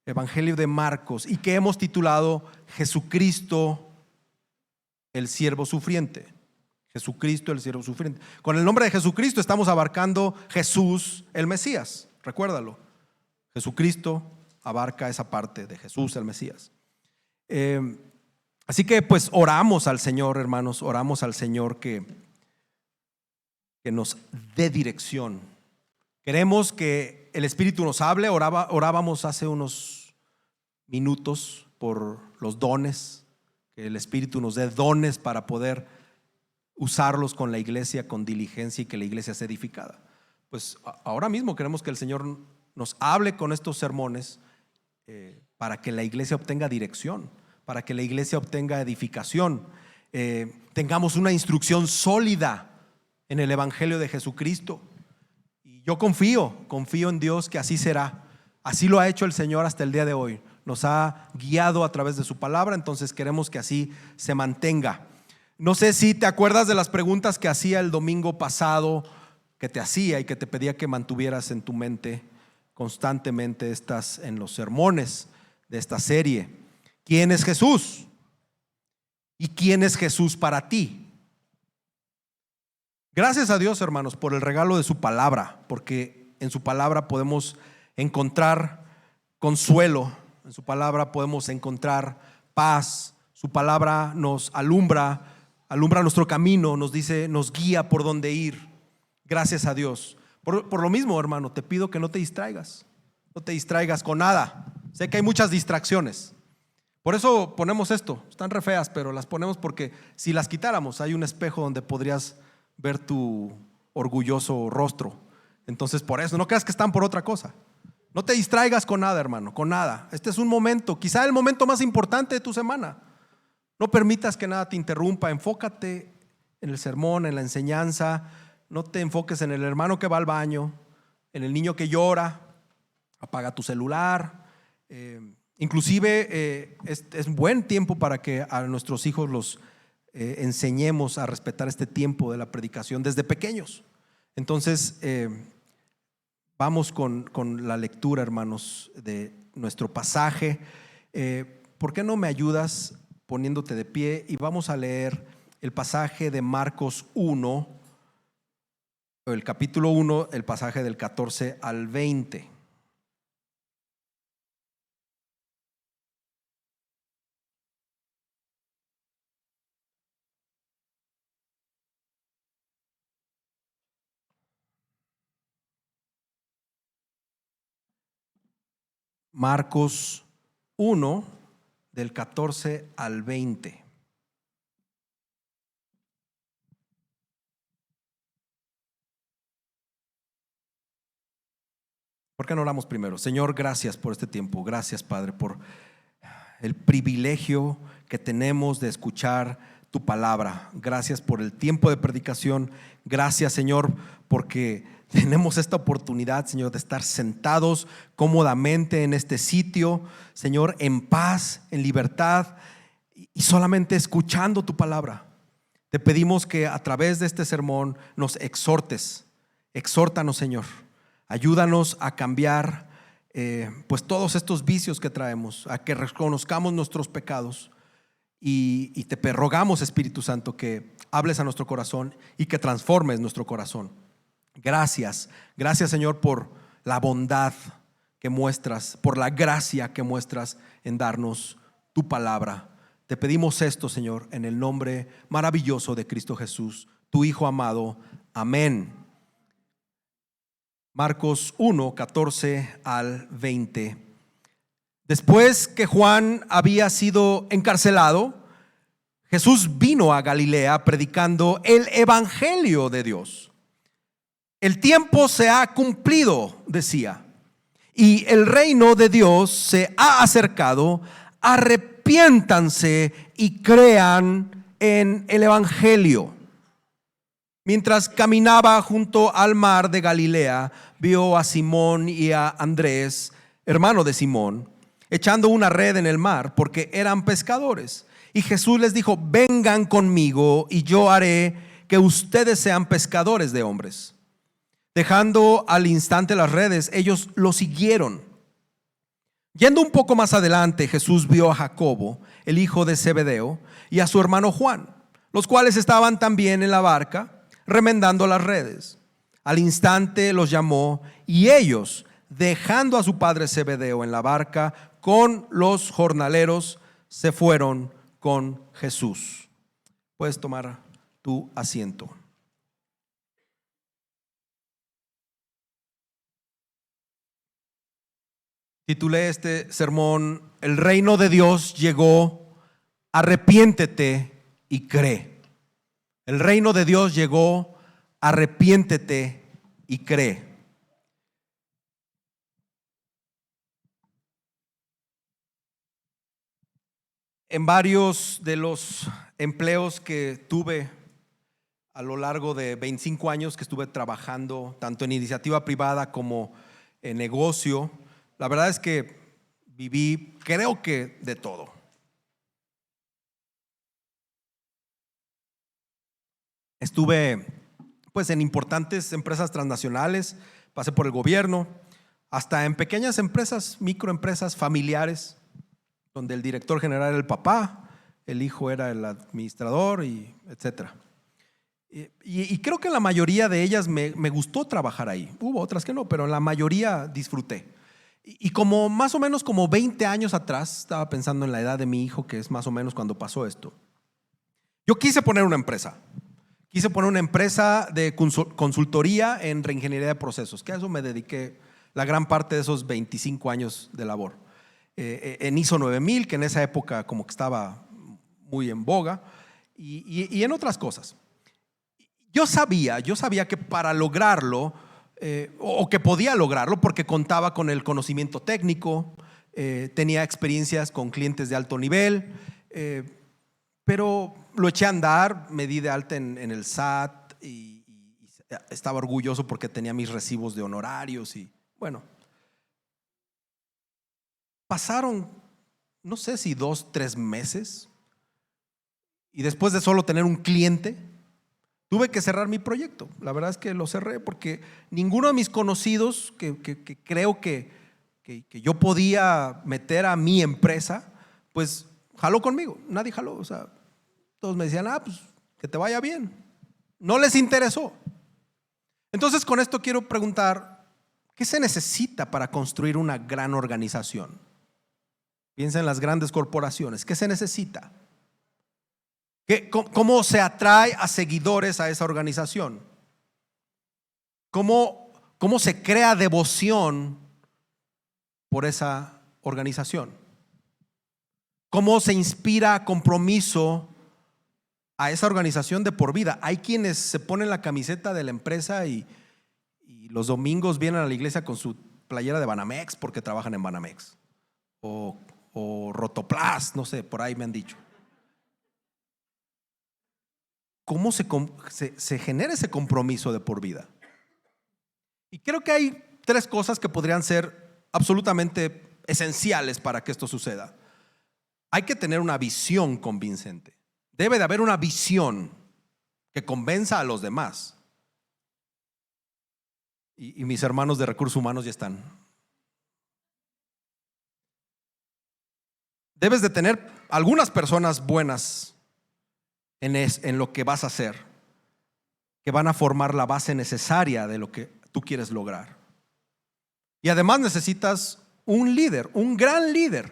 Evangelio de Marcos, y que hemos titulado Jesucristo el siervo sufriente. Jesucristo el siervo sufriente. Con el nombre de Jesucristo estamos abarcando Jesús el Mesías. Recuérdalo. Jesucristo abarca esa parte de Jesús el Mesías. Así que pues oramos al Señor, hermanos, oramos al Señor que nos dé dirección. Queremos que el Espíritu nos hable. Orábamos hace unos minutos por los dones, que el Espíritu nos dé dones para poder usarlos con la iglesia con diligencia y que la iglesia sea edificada. Pues ahora mismo queremos que el Señor nos hable con estos sermones para que la iglesia obtenga dirección, para que la iglesia obtenga edificación, tengamos una instrucción sólida en el Evangelio de Jesucristo. Y yo confío en Dios que así será. Así lo ha hecho el Señor hasta el día de hoy. Nos ha guiado a través de su palabra, entonces queremos que así se mantenga. No sé si te acuerdas de las preguntas que hacía el domingo pasado, que te hacía y que te pedía que mantuvieras en tu mente constantemente en los sermones de esta serie. ¿Quién es Jesús? ¿Y quién es Jesús para ti? Gracias a Dios, hermanos, por el regalo de su palabra, porque en su palabra podemos encontrar consuelo, en su palabra podemos encontrar paz, su palabra nos alumbra nuestro camino, nos dice, nos guía por dónde ir. Gracias a Dios. Por lo mismo, hermano, te pido que no te distraigas con nada. Sé que hay muchas distracciones. Por eso ponemos esto. Están re feas, pero las ponemos porque si las quitáramos, hay un espejo donde podrías ver tu orgulloso rostro. Entonces, por eso, no creas que están por otra cosa. No te distraigas con nada, hermano, con nada. Este es un momento, quizá el momento más importante de tu semana. No permitas que nada te interrumpa. Enfócate en el sermón, en la enseñanza. No te enfoques en el hermano que va al baño, en el niño que llora. Apaga tu celular. Inclusive es buen tiempo para que a nuestros hijos los enseñemos a respetar este tiempo de la predicación desde pequeños. Entonces vamos con la lectura, hermanos, de nuestro pasaje. ¿Por qué no me ayudas poniéndote de pie? Y vamos a leer el pasaje de Marcos 1, el capítulo 1, el pasaje del 14 al 20. Marcos 1, del 14 al 20. ¿Por qué no oramos primero? Señor, gracias por este tiempo. Gracias, Padre, por el privilegio que tenemos de escuchar tu palabra. Gracias por el tiempo de predicación. Gracias, Señor, porque tenemos esta oportunidad, Señor, de estar sentados cómodamente en este sitio, Señor, en paz, en libertad y solamente escuchando tu palabra. Te pedimos que a través de este sermón nos exhortes. Exhórtanos, Señor. Ayúdanos a cambiar pues todos estos vicios que traemos, a que reconozcamos nuestros pecados y te rogamos, Espíritu Santo, que hables a nuestro corazón y que transformes nuestro corazón. Gracias, Señor, por la bondad que muestras, por la gracia que muestras en darnos tu palabra. Te pedimos esto, Señor, en el nombre maravilloso de Cristo Jesús, tu Hijo amado. Amén. Marcos 1, 14 al 20. Después que Juan había sido encarcelado, Jesús vino a Galilea predicando el evangelio de Dios. El tiempo se ha cumplido, decía, y el reino de Dios se ha acercado. Arrepiéntanse y crean en el evangelio. Mientras caminaba junto al mar de Galilea, vio a Simón y a Andrés, hermano de Simón, echando una red en el mar, porque eran pescadores. Y Jesús les dijo: vengan conmigo y yo haré que ustedes sean pescadores de hombres. Dejando al instante las redes, ellos lo siguieron. Yendo un poco más adelante, Jesús vio a Jacobo, el hijo de Zebedeo, y a su hermano Juan, los cuales estaban también en la barca, remendando las redes. Al instante los llamó, y ellos, dejando a su padre Zebedeo en la barca con los jornaleros, se fueron con Jesús. Puedes tomar tu asiento. Titulé este sermón: El reino de Dios llegó, arrepiéntete y cree. El reino de Dios llegó, arrepiéntete y cree. En varios de los empleos que tuve a lo largo de 25 años que estuve trabajando, tanto en iniciativa privada como en negocio, la verdad es que viví, creo que de todo. Estuve pues en importantes empresas transnacionales, pasé por el gobierno, hasta en pequeñas empresas, microempresas familiares, donde el director general era el papá, el hijo era el administrador, y etcétera. Y creo que en la mayoría de ellas me gustó trabajar ahí. Hubo otras que no, pero en la mayoría disfruté. Y como más o menos como 20 años atrás, estaba pensando en la edad de mi hijo, que es más o menos cuando pasó esto. Yo quise poner una empresa. Quise poner una empresa de consultoría en reingeniería de procesos, que a eso me dediqué la gran parte de esos 25 años de labor. En ISO 9000, que en esa época como que estaba muy en boga, y en otras cosas. Yo sabía que para lograrlo, o que podía lograrlo, porque contaba con el conocimiento técnico, tenía experiencias con clientes de alto nivel, pero lo eché a andar, me di de alta en el SAT y estaba orgulloso porque tenía mis recibos de honorarios y bueno. Pasaron, no sé si 2, 3 meses, y después de solo tener un cliente, tuve que cerrar mi proyecto. La verdad es que lo cerré porque ninguno de mis conocidos que creo que yo podía meter a mi empresa, pues jaló conmigo. Nadie jaló, o sea, todos me decían, pues que te vaya bien. No les interesó. Entonces, con esto quiero preguntar, ¿qué se necesita para construir una gran organización? Piensa en las grandes corporaciones. ¿Qué se necesita? ¿Cómo se atrae a seguidores a esa organización? ¿Cómo se crea devoción por esa organización? ¿Cómo se inspira compromiso a esa organización de por vida? Hay quienes se ponen la camiseta de la empresa y los domingos vienen a la iglesia con su playera de Banamex porque trabajan en Banamex o Rotoplas, no sé, por ahí me han dicho. ¿Cómo se genera ese compromiso de por vida? Y creo que hay 3 cosas que podrían ser absolutamente esenciales para que esto suceda. Hay que tener una visión convincente. Debe de haber una visión que convenza a los demás. Y mis hermanos de recursos humanos ya están. Debes de tener algunas personas buenas en lo que vas a hacer, que van a formar la base necesaria de lo que tú quieres lograr. Y además necesitas un líder, un gran líder.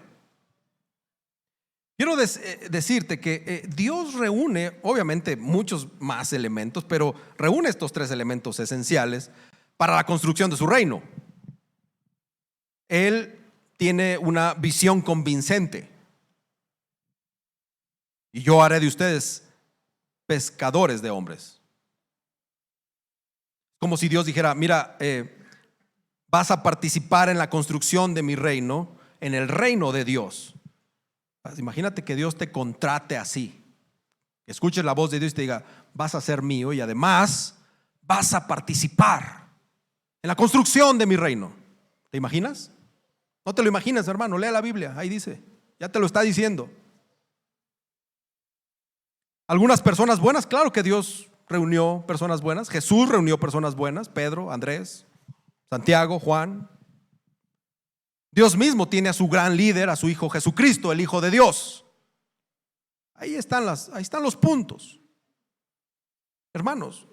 Quiero decirte que Dios reúne, obviamente, muchos más elementos, pero reúne estos 3 elementos esenciales para la construcción de su reino. Él tiene una visión convincente. Y yo haré de ustedes pescadores de hombres. Como si Dios dijera, mira, vas a participar en la construcción de mi reino, en el reino de Dios. Imagínate que Dios te contrate así, escuches la voz de Dios y te diga, vas a ser mío y además vas a participar en la construcción de mi reino. ¿Te imaginas? No te lo imaginas, hermano, lea la Biblia, ahí dice, ya te lo está diciendo. Algunas personas buenas, claro que Dios reunió personas buenas. Jesús reunió personas buenas, Pedro, Andrés, Santiago, Juan. Dios mismo tiene a su gran líder, a su Hijo Jesucristo, el Hijo de Dios. Ahí están los puntos. Hermanos,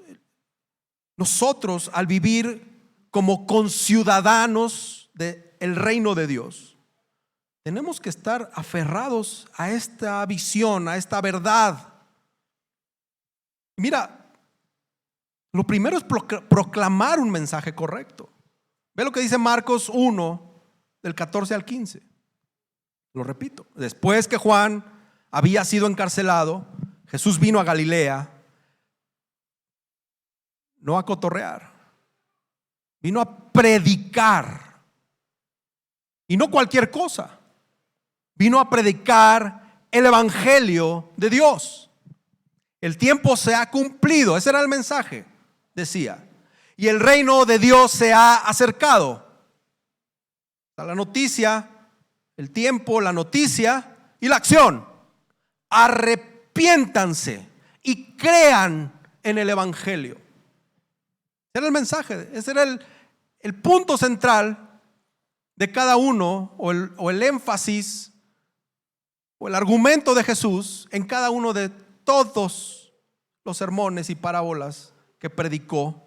nosotros al vivir como conciudadanos del reino de Dios, tenemos que estar aferrados a esta visión, a esta verdad. Mira, lo primero es proclamar un mensaje correcto. Ve lo que dice Marcos 1, del 14 al 15. Lo repito. Después que Juan había sido encarcelado, Jesús vino a Galilea, no a cotorrear, vino a predicar. Y no cualquier cosa. Vino a predicar el evangelio de Dios. El tiempo se ha cumplido. Ese era el mensaje, decía. Y el reino de Dios se ha acercado. La noticia, el tiempo, la noticia y la acción. Arrepiéntanse y crean en el evangelio. Ese era el mensaje, ese era el punto central de cada uno, o el énfasis o el argumento de Jesús en cada uno de todos los sermones y parábolas que predicó.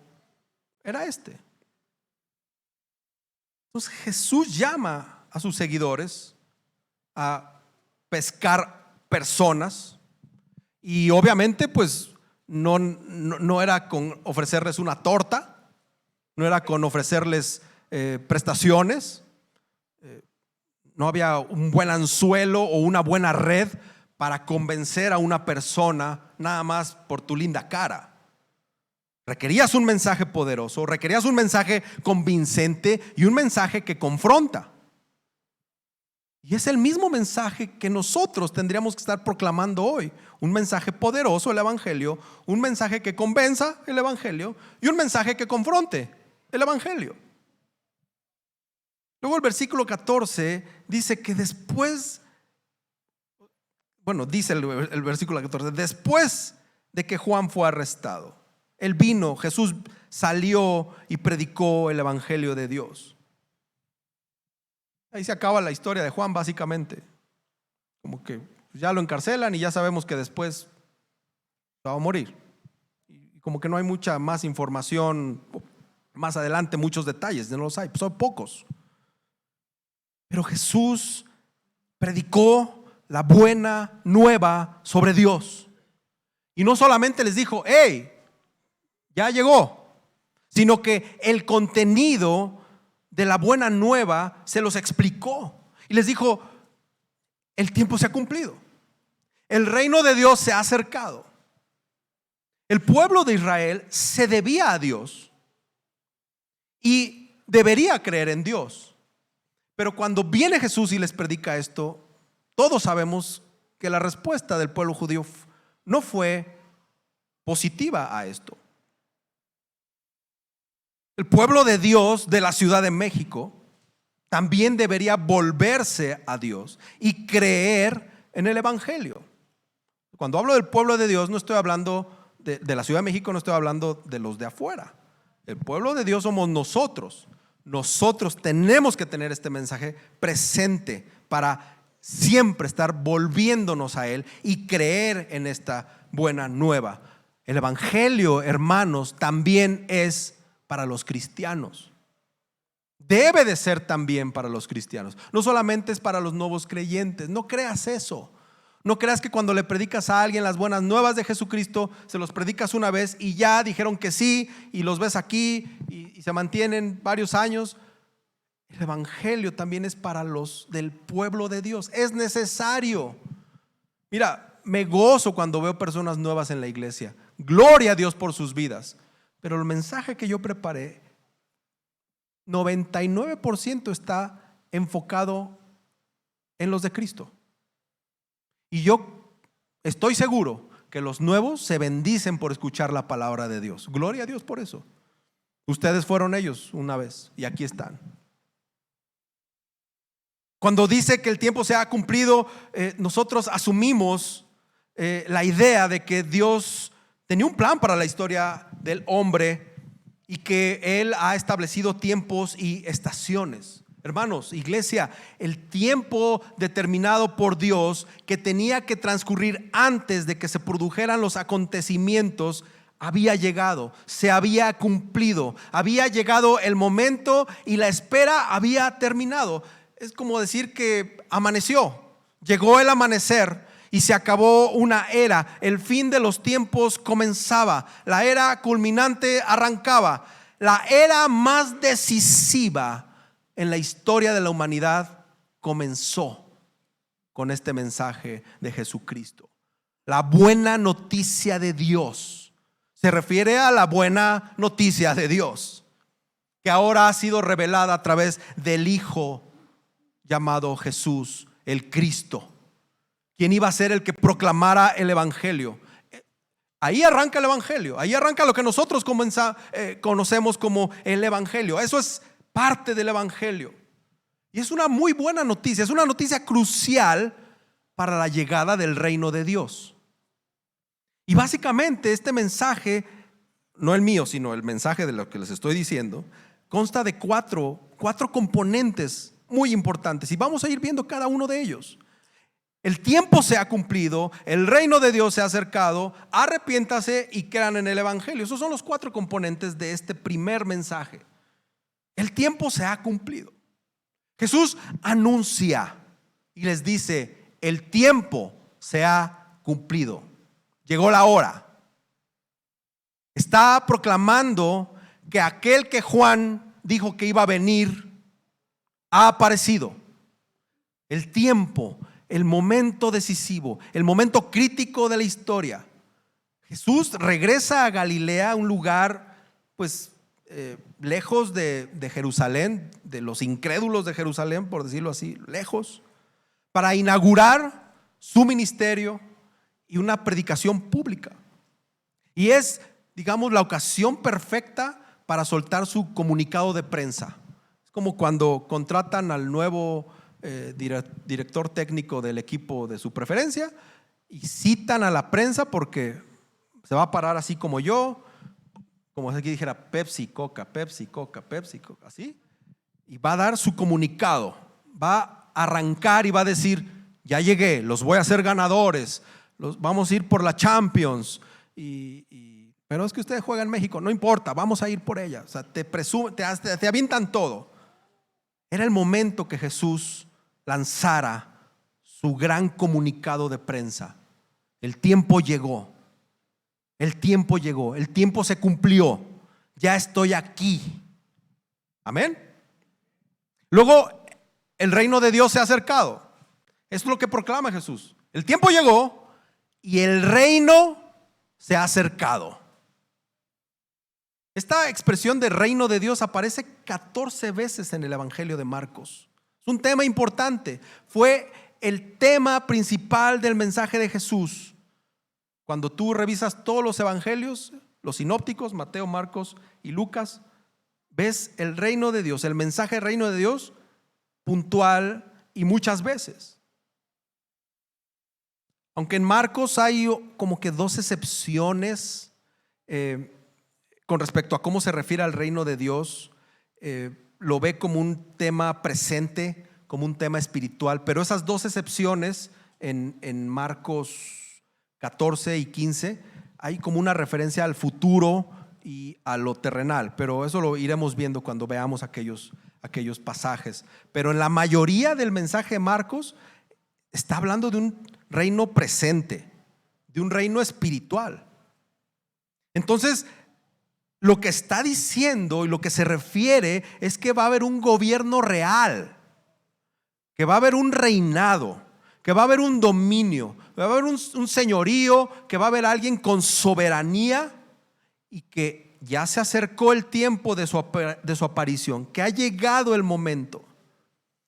Era este. Entonces Jesús llama a sus seguidores a pescar personas, y obviamente pues no era con ofrecerles una torta, no era con ofrecerles prestaciones, no había un buen anzuelo o una buena red para convencer a una persona nada más por tu linda cara. Requerías un mensaje poderoso, requerías un mensaje convincente y un mensaje que confronta. Y es el mismo mensaje que nosotros tendríamos que estar proclamando hoy. Un mensaje poderoso, el evangelio, un mensaje que convenza, el evangelio, y un mensaje que confronte, el evangelio. Luego el versículo 14 dice que después, dice el versículo 14, después de que Juan fue arrestado, él vino, Jesús salió y predicó el evangelio de Dios. Ahí se acaba la historia de Juan, básicamente. Como que ya lo encarcelan y ya sabemos que después va a morir. Y como que no hay mucha más información más adelante, muchos detalles, no los hay, son pocos. Pero Jesús predicó la buena nueva sobre Dios. Y no solamente les dijo, hey, ya llegó, sino que el contenido de la buena nueva se los explicó. Y les dijo, el tiempo se ha cumplido. El reino de Dios se ha acercado. El pueblo de Israel se debía a Dios y debería creer en Dios. Pero cuando viene Jesús y les predica esto, todos sabemos que la respuesta del pueblo judío no fue positiva a esto. El pueblo de Dios de la Ciudad de México también debería volverse a Dios y creer en el evangelio. Cuando hablo del pueblo de Dios, no estoy hablando de la Ciudad de México, no estoy hablando de los de afuera. El pueblo de Dios somos nosotros. Nosotros tenemos que tener este mensaje presente para siempre estar volviéndonos a Él y creer en esta buena nueva. El evangelio, hermanos, también es para los cristianos. Debe de ser también para los cristianos. No solamente es para los nuevos creyentes. No creas eso. No creas que cuando le predicas a alguien las buenas nuevas de Jesucristo, se los predicas una vez y ya dijeron que sí, y los ves aquí y se mantienen varios años. El evangelio también es para los del pueblo de Dios. Es necesario. Mira, me gozo cuando veo personas nuevas en la iglesia. Gloria a Dios por sus vidas. Pero el mensaje que yo preparé, 99% está enfocado en los de Cristo. Y yo estoy seguro que los nuevos se bendicen por escuchar la palabra de Dios. Gloria a Dios por eso. Ustedes fueron ellos una vez y aquí están. Cuando dice que el tiempo se ha cumplido, nosotros asumimos la idea de que Dios tenía un plan para la historia del hombre y que Él ha establecido tiempos y estaciones. Hermanos, iglesia, el tiempo determinado por Dios que tenía que transcurrir antes de que se produjeran los acontecimientos había llegado, se había cumplido, había llegado el momento y la espera había terminado. Es como decir que amaneció, llegó el amanecer y se acabó una era. El fin de los tiempos comenzaba, la era culminante arrancaba, la era más decisiva en la historia de la humanidad comenzó con este mensaje de Jesucristo. La buena noticia de Dios se refiere a la buena noticia de Dios, que ahora ha sido revelada a través del Hijo llamado Jesús, el Cristo, quien iba a ser el que proclamara el Evangelio. Ahí arranca el Evangelio, ahí arranca lo que nosotros conocemos como el Evangelio. Eso es parte del Evangelio. Y es una muy buena noticia, es una noticia crucial para la llegada del reino de Dios. Y básicamente este mensaje, no el mío, sino el mensaje de lo que les estoy diciendo, consta de cuatro componentes muy importantes. Y vamos a ir viendo cada uno de ellos. El tiempo se ha cumplido, el reino de Dios se ha acercado, arrepiéntase y crean en el Evangelio. Esos son los 4 componentes de este primer mensaje. El tiempo se ha cumplido. Jesús anuncia y les dice: el tiempo se ha cumplido. Llegó la hora. Está proclamando que aquel que Juan dijo que iba a venir ha aparecido. El tiempo, el momento decisivo, el momento crítico de la historia. Jesús regresa a Galilea, un lugar pues lejos de Jerusalén, de los incrédulos de Jerusalén, por decirlo así, lejos, para inaugurar su ministerio y una predicación pública. Y es, digamos, la ocasión perfecta para soltar su comunicado de prensa. Es como cuando contratan al nuevo director técnico del equipo de su preferencia y citan a la prensa porque se va a parar así como yo, como si aquí dijera Pepsi, Coca, Pepsi, Coca, Pepsi, Coca, así, y va a dar su comunicado, va a arrancar y va a decir: ya llegué, los voy a hacer ganadores, vamos a ir por la Champions, pero es que ustedes juegan en México, no importa, vamos a ir por ella. O sea, te avientan todo. Era el momento que Jesús lanzara su gran comunicado de prensa. El tiempo llegó. El tiempo llegó, el tiempo se cumplió, ya estoy aquí. Amén. Luego, el reino de Dios se ha acercado. Esto es lo que proclama Jesús. El tiempo llegó y el reino se ha acercado. Esta expresión de reino de Dios aparece 14 veces en el Evangelio de Marcos. Es un tema importante. Fue el tema principal del mensaje de Jesús. Cuando tú revisas todos los evangelios, los sinópticos, Mateo, Marcos y Lucas, ves el reino de Dios, el mensaje del reino de Dios puntual y muchas veces. Aunque en Marcos hay como que 2 excepciones con respecto a cómo se refiere al reino de Dios, lo ve como un tema presente, como un tema espiritual, pero esas 2 excepciones en Marcos 14 y 15 hay como una referencia al futuro y a lo terrenal, pero eso lo iremos viendo cuando veamos aquellos pasajes. Pero en la mayoría del mensaje de Marcos está hablando de un reino presente, de un reino espiritual. Entonces, lo que está diciendo y lo que se refiere es que va a haber un gobierno real, que va a haber un reinado, que va a haber un dominio, va a haber un señorío, que va a haber alguien con soberanía y que ya se acercó el tiempo de su aparición, que ha llegado el momento,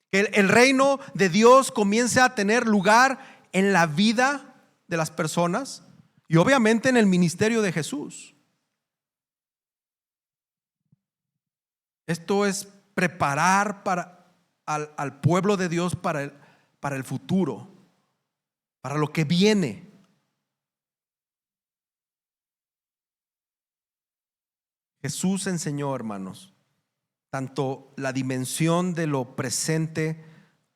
que el reino de Dios comience a tener lugar en la vida de las personas y obviamente en el ministerio de Jesús. Esto es preparar al pueblo de Dios para el futuro, para lo que viene. Jesús enseñó, hermanos, tanto la dimensión de lo presente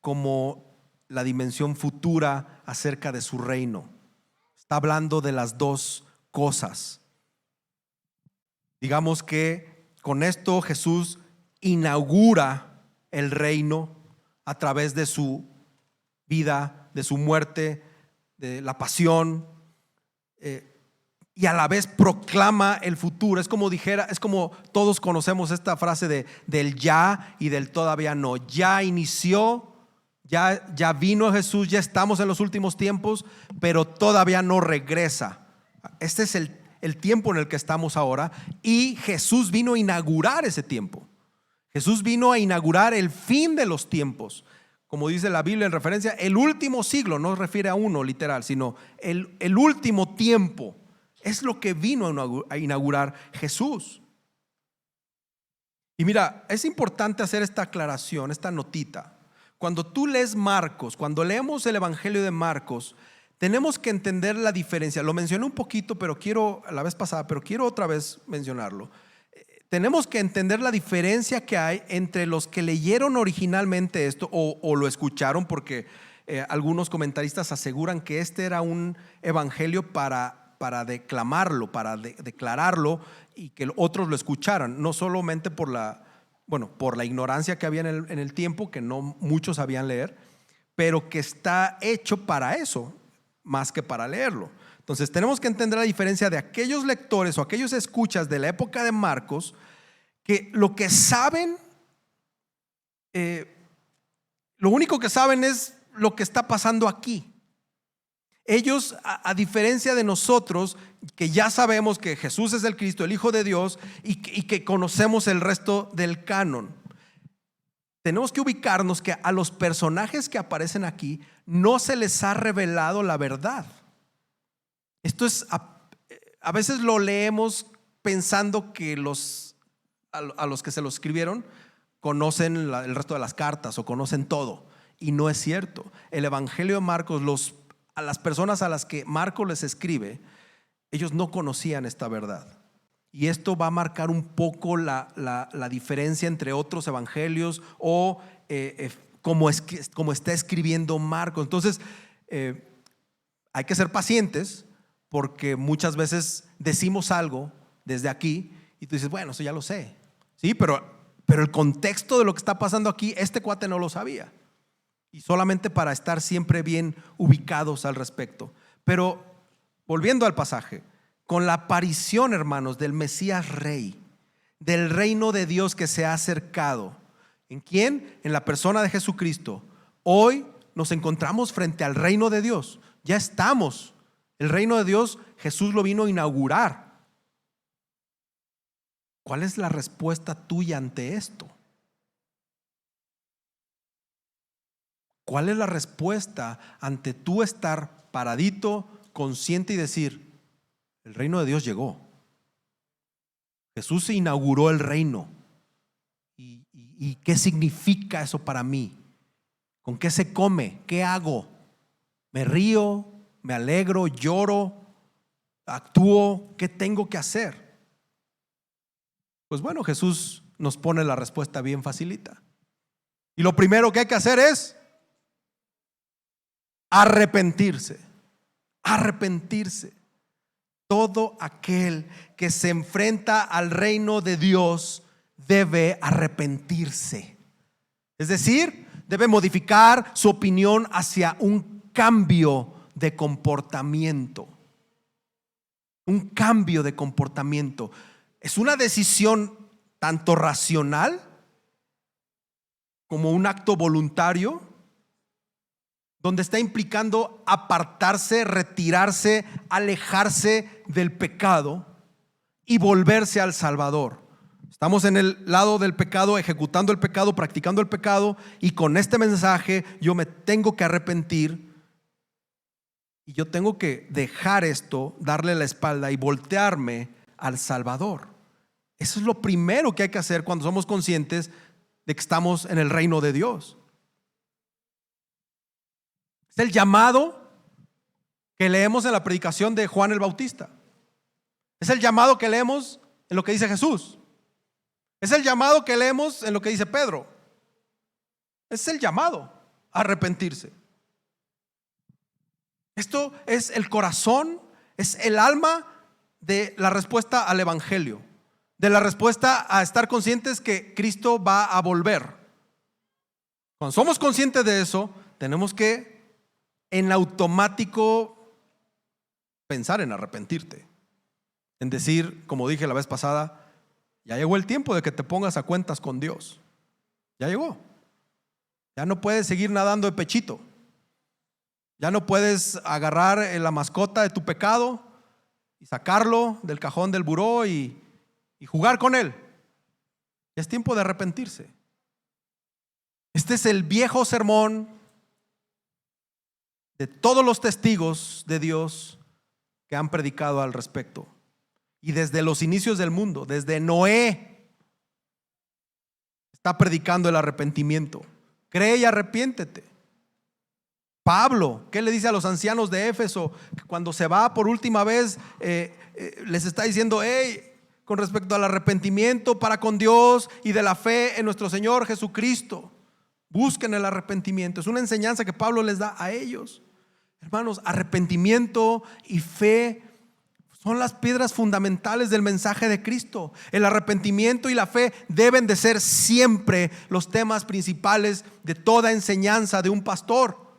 como la dimensión futura acerca de su reino. Está hablando de las dos cosas. Digamos que con esto Jesús inaugura el reino a través de su vida, de su muerte, de la pasión, y a la vez proclama el futuro. Es como todos conocemos esta frase del ya y del todavía no. Ya inició, ya vino Jesús, ya estamos en los últimos tiempos, pero todavía no regresa. Este es el tiempo en el que estamos ahora, y Jesús vino a inaugurar ese tiempo. Jesús vino a inaugurar el fin de los tiempos. Como dice la Biblia en referencia, el último siglo, no se refiere a uno literal, sino el último tiempo. Es lo que vino a inaugurar Jesús. Y mira, es importante hacer esta aclaración, esta notita. Cuando tú lees Marcos, cuando leemos el Evangelio de Marcos, tenemos que entender la diferencia. Lo mencioné un poquito, la vez pasada, pero quiero otra vez mencionarlo. Tenemos que entender la diferencia que hay entre los que leyeron originalmente esto o lo escucharon, porque algunos comentaristas aseguran que este era un evangelio para declamarlo, para declararlo, y que otros lo escucharan, no solamente por la ignorancia que había en el tiempo, que no muchos sabían leer, pero que está hecho para eso, más que para leerlo. Entonces tenemos que entender la diferencia de aquellos lectores o aquellos escuchas de la época de Marcos, que lo que saben, lo único que saben es lo que está pasando aquí. Ellos, a diferencia de nosotros, que ya sabemos que Jesús es el Cristo, el Hijo de Dios, y que conocemos el resto del canon, tenemos que ubicarnos que a los personajes que aparecen aquí no se les ha revelado la verdad. Esto es, a veces lo leemos pensando que a los que se lo escribieron conocen el resto de las cartas o conocen todo, y no es cierto. El Evangelio de Marcos, a las personas a las que Marcos les escribe, ellos no conocían esta verdad, y esto va a marcar un poco la diferencia entre otros evangelios o como está escribiendo Marcos. Entonces hay que ser pacientes, porque muchas veces decimos algo desde aquí y tú dices, bueno, eso ya lo sé, sí, pero el contexto de lo que está pasando aquí, este cuate no lo sabía, y solamente para estar siempre bien ubicados al respecto. Pero volviendo al pasaje, con la aparición, hermanos, del Mesías Rey, del reino de Dios que se ha acercado, ¿en quién? En la persona de Jesucristo. Hoy nos encontramos frente al reino de Dios. Ya estamos. El reino de Dios, Jesús lo vino a inaugurar. ¿Cuál es la respuesta tuya ante esto? ¿Cuál es la respuesta ante tú estar paradito, consciente y decir, el reino de Dios llegó? Jesús inauguró el reino. ¿Y qué significa eso para mí? ¿Con qué se come? ¿Qué hago? ¿Me río? ¿Me alegro? ¿Lloro? ¿Actúo? ¿Qué tengo que hacer? Pues bueno, Jesús nos pone la respuesta bien facilita. Y lo primero que hay que hacer es arrepentirse. Arrepentirse. Todo aquel que se enfrenta al reino de Dios debe arrepentirse. Es decir, debe modificar su opinión hacia un cambio de comportamiento. Un cambio de comportamiento. Es una decisión tanto racional como un acto voluntario, donde está implicando apartarse, retirarse, alejarse del pecado y volverse al Salvador. Estamos en el lado del pecado, ejecutando el pecado, practicando el pecado, y con este mensaje yo me tengo que arrepentir y yo tengo que dejar esto, darle la espalda y voltearme al Salvador. Eso es lo primero que hay que hacer cuando somos conscientes de que estamos en el reino de Dios. Es el llamado que leemos en la predicación de Juan el Bautista. Es el llamado que leemos en lo que dice Jesús. Es el llamado que leemos en lo que dice Pedro. Es el llamado a arrepentirse. Esto es el corazón, es el alma de la respuesta al evangelio, de la respuesta a estar conscientes que Cristo va a volver. Cuando somos conscientes de eso, tenemos que en automático pensar en arrepentirte, en decir, como dije la vez pasada, ya llegó el tiempo de que te pongas a cuentas con Dios. Ya llegó. Ya no puedes seguir nadando de pechito. Ya no puedes agarrar la mascota de tu pecado y sacarlo del cajón del buró y jugar con él. Es tiempo de arrepentirse. Este es el viejo sermón de todos los testigos de Dios que han predicado al respecto. Y desde los inicios del mundo, desde Noé, está predicando el arrepentimiento. Cree y arrepiéntete. Pablo, ¿qué le dice a los ancianos de Éfeso? Que cuando se va por última vez, les está diciendo, con respecto al arrepentimiento para con Dios y de la fe en nuestro Señor Jesucristo, busquen el arrepentimiento. Es una enseñanza que Pablo les da a ellos. Hermanos, arrepentimiento y fe son las piedras fundamentales del mensaje de Cristo. El arrepentimiento y la fe deben de ser siempre los temas principales de toda enseñanza de un pastor.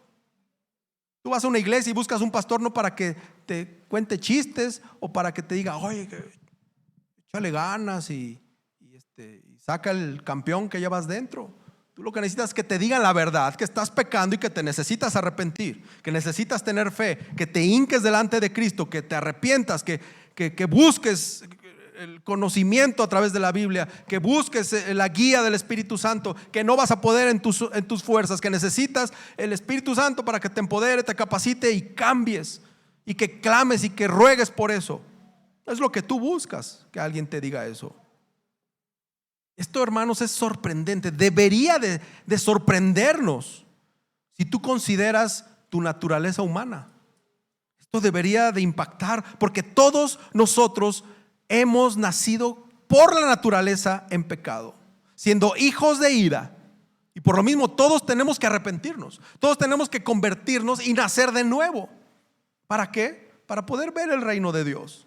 Tú vas a una iglesia y buscas un pastor no para que te cuente chistes o para que te diga, oye, échale ganas y saca el campeón que llevas dentro. Tú lo que necesitas es que te digan la verdad, que estás pecando y que te necesitas arrepentir, que necesitas tener fe, que te hinques delante de Cristo, que te arrepientas, que busques el conocimiento a través de la Biblia, que busques la guía del Espíritu Santo, que no vas a poder en tus fuerzas, que necesitas el Espíritu Santo para que te empodere, te capacite y cambies, y que clames y que ruegues por eso. Es lo que tú buscas, que alguien te diga eso. Esto, hermanos, es sorprendente. Debería de sorprendernos si tú consideras tu naturaleza humana. Esto debería de impactar, porque todos nosotros hemos nacido por la naturaleza en pecado, siendo hijos de ira. Y por lo mismo todos tenemos que arrepentirnos. Todos tenemos que convertirnos y nacer de nuevo. ¿Para qué? Para poder ver el reino de Dios.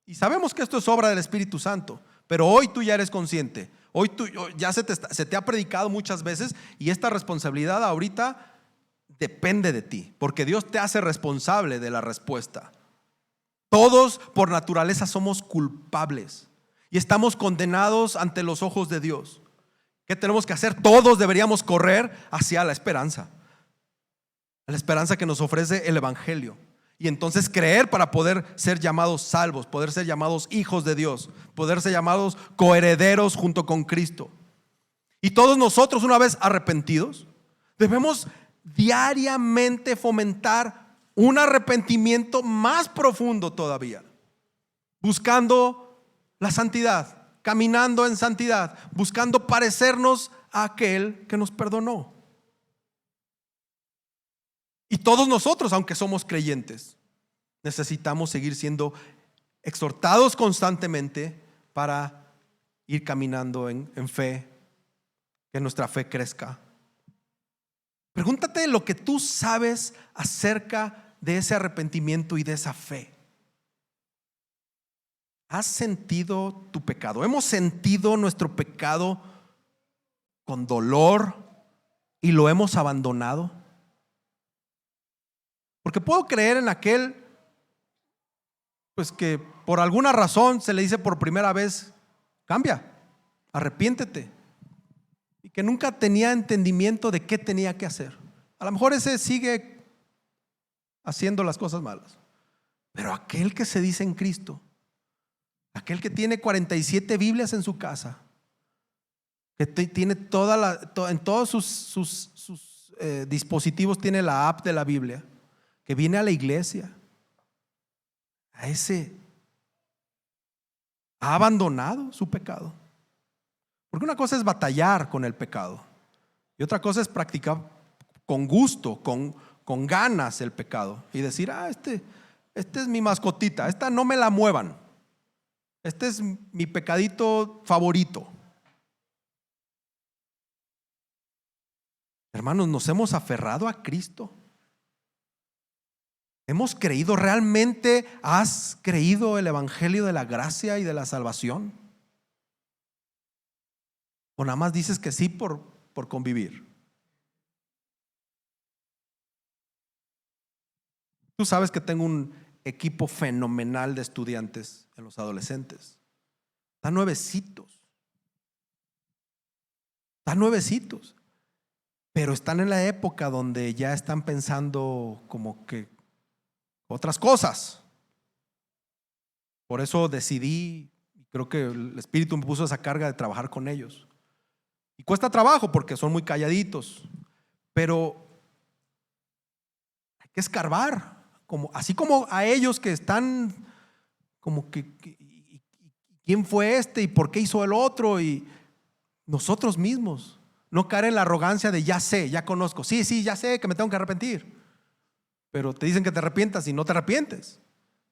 Y sabemos que esto es obra del Espíritu Santo. Pero hoy tú ya eres consciente. Hoy tú ya se te ha predicado muchas veces, y esta responsabilidad ahorita depende de ti, porque Dios te hace responsable de la respuesta. Todos por naturaleza somos culpables y estamos condenados ante los ojos de Dios. ¿Qué tenemos que hacer? Todos deberíamos correr hacia la esperanza que nos ofrece el Evangelio. Y entonces creer para poder ser llamados salvos, poder ser llamados hijos de Dios, poder ser llamados coherederos junto con Cristo. Y todos nosotros, una vez arrepentidos, debemos diariamente fomentar un arrepentimiento más profundo todavía, buscando la santidad, caminando en santidad, buscando parecernos a aquel que nos perdonó. Y todos nosotros, aunque somos creyentes, necesitamos seguir siendo exhortados constantemente para ir caminando en fe, que nuestra fe crezca. Pregúntate lo que tú sabes acerca de ese arrepentimiento y de esa fe. ¿Has sentido tu pecado? ¿Hemos sentido nuestro pecado con dolor y lo hemos abandonado? Porque puedo creer en aquel, pues que por alguna razón se le dice por primera vez, cambia, arrepiéntete, y que nunca tenía entendimiento de qué tenía que hacer. A lo mejor ese sigue haciendo las cosas malas. Pero aquel que se dice en Cristo, aquel que tiene 47 Biblias en su casa, que tiene en todos sus dispositivos tiene la app de la Biblia, que viene a la iglesia, a ese ha abandonado su pecado. Porque una cosa es batallar con el pecado y otra cosa es practicar con gusto, con ganas el pecado y decir, este es mi mascotita, esta no me la muevan, este es mi pecadito favorito, Hermanos, nos hemos aferrado a Cristo. ¿Hemos creído realmente? ¿Has creído el evangelio de la gracia y de la salvación? ¿O nada más dices que sí por convivir? Tú sabes que tengo un equipo fenomenal de estudiantes en los adolescentes. Están nuevecitos. Pero están en la época donde ya están pensando como que otras cosas. Por eso decidí, creo que el Espíritu me puso esa carga de trabajar con ellos. Y cuesta trabajo porque son muy calladitos, pero hay que escarbar, así como a ellos que están como que ¿quién fue este? ¿Y por qué hizo el otro? Y nosotros mismos, no caer en la arrogancia de ya sé, ya conozco. Sí, ya sé que me tengo que arrepentir. Pero te dicen que te arrepientas y no te arrepientes.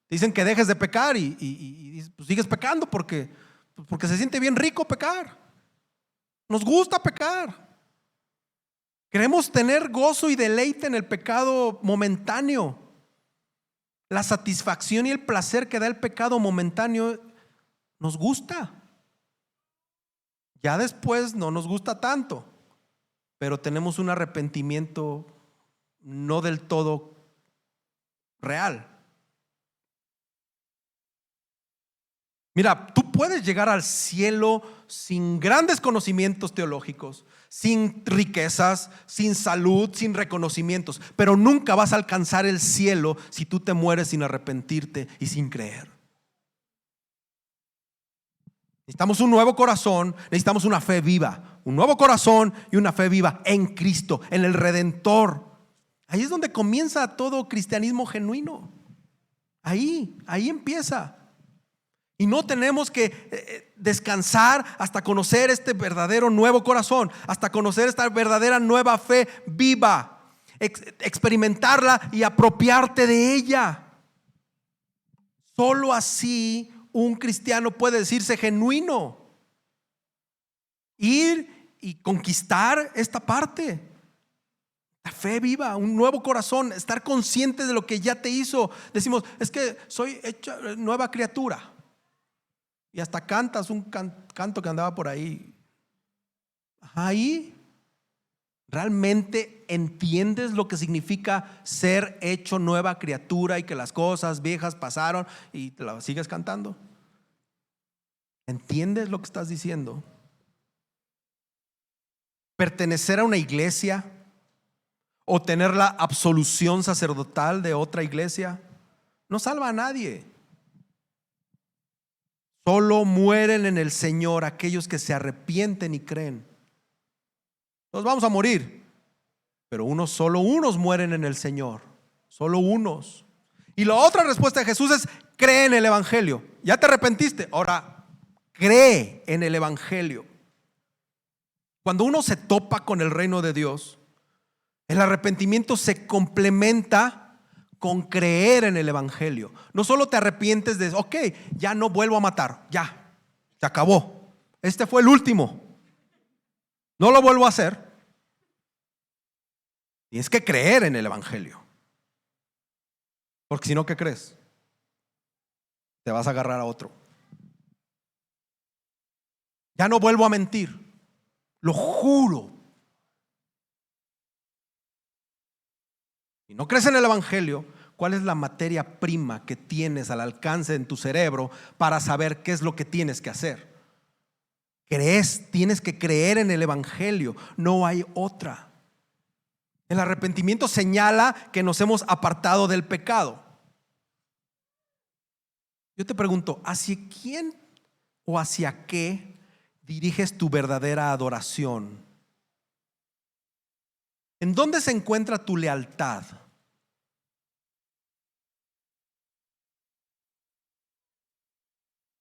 Te dicen que dejes de pecar y pues sigues pecando porque se siente bien rico pecar. Nos gusta pecar. Queremos tener gozo y deleite en el pecado momentáneo. La satisfacción y el placer que da el pecado momentáneo nos gusta. Ya después no nos gusta tanto, pero tenemos un arrepentimiento no del todo real. Mira, tú puedes llegar al cielo sin grandes conocimientos teológicos, sin riquezas, sin salud, sin reconocimientos, pero nunca vas a alcanzar el cielo si tú te mueres sin arrepentirte y sin creer. Necesitamos un nuevo corazón, necesitamos una fe viva, un nuevo corazón y una fe viva en Cristo, en el Redentor. Ahí es donde comienza todo cristianismo genuino. Ahí empieza. Y no tenemos que descansar hasta conocer este verdadero nuevo corazón, hasta conocer esta verdadera nueva fe viva, experimentarla y apropiarte de ella. Solo así un cristiano puede decirse genuino. Ir y conquistar esta parte. La fe viva, un nuevo corazón, estar consciente de lo que ya te hizo. Decimos, es que soy hecha nueva criatura. Y hasta cantas un canto que andaba por ahí. Ahí realmente entiendes lo que significa ser hecho nueva criatura y que las cosas viejas pasaron y te la sigues cantando. ¿Entiendes lo que estás diciendo? Pertenecer a una iglesia o tener la absolución sacerdotal de otra iglesia no salva a nadie. Solo mueren en el Señor aquellos que se arrepienten y creen. Nos vamos a morir, pero solo unos mueren en el Señor. Solo unos. Y la otra respuesta de Jesús es: cree en el evangelio. Ya te arrepentiste, ahora cree en el evangelio. Cuando uno se topa con el reino de Dios, el arrepentimiento se complementa con creer en el evangelio. No solo te arrepientes de, ok, ya no vuelvo a matar, ya, se acabó, este fue el último, no lo vuelvo a hacer. Tienes que creer en el evangelio, porque si no, ¿qué crees? Te vas a agarrar a otro. Ya no vuelvo a mentir, lo juro. Si no crees en el evangelio, ¿cuál es la materia prima que tienes al alcance en tu cerebro para saber qué es lo que tienes que hacer? Tienes que creer en el evangelio, no hay otra. El arrepentimiento señala que nos hemos apartado del pecado. Yo te pregunto, ¿hacia quién o hacia qué diriges tu verdadera adoración? ¿En dónde se encuentra tu lealtad?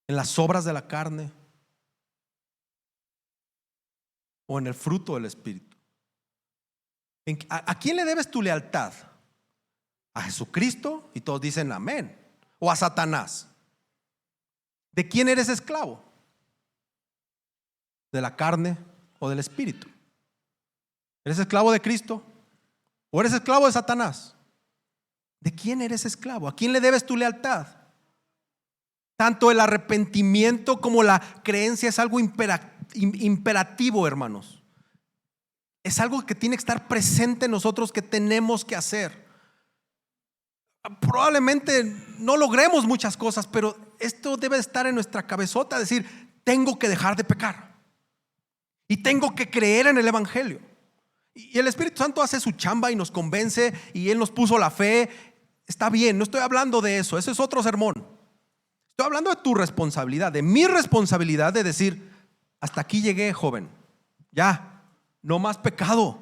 ¿En las obras de la carne o en el fruto del Espíritu? ¿A quién le debes tu lealtad? ¿A Jesucristo? Y todos dicen amén. ¿O a Satanás? ¿De quién eres esclavo? ¿De la carne o del Espíritu? ¿Eres esclavo de Cristo o eres esclavo de Satanás? ¿De quién eres esclavo? ¿A quién le debes tu lealtad? Tanto el arrepentimiento como la creencia es algo imperativo, hermanos. Es algo que tiene que estar presente en nosotros, que tenemos que hacer. Probablemente no logremos muchas cosas, pero esto debe estar en nuestra cabezota, decir, tengo que dejar de pecar y tengo que creer en el evangelio. Y el Espíritu Santo hace su chamba y nos convence, y Él nos puso la fe. Está bien, no estoy hablando de eso, ese es otro sermón. Estoy hablando de tu responsabilidad, de mi responsabilidad de decir, hasta aquí llegué, joven, ya, no más pecado,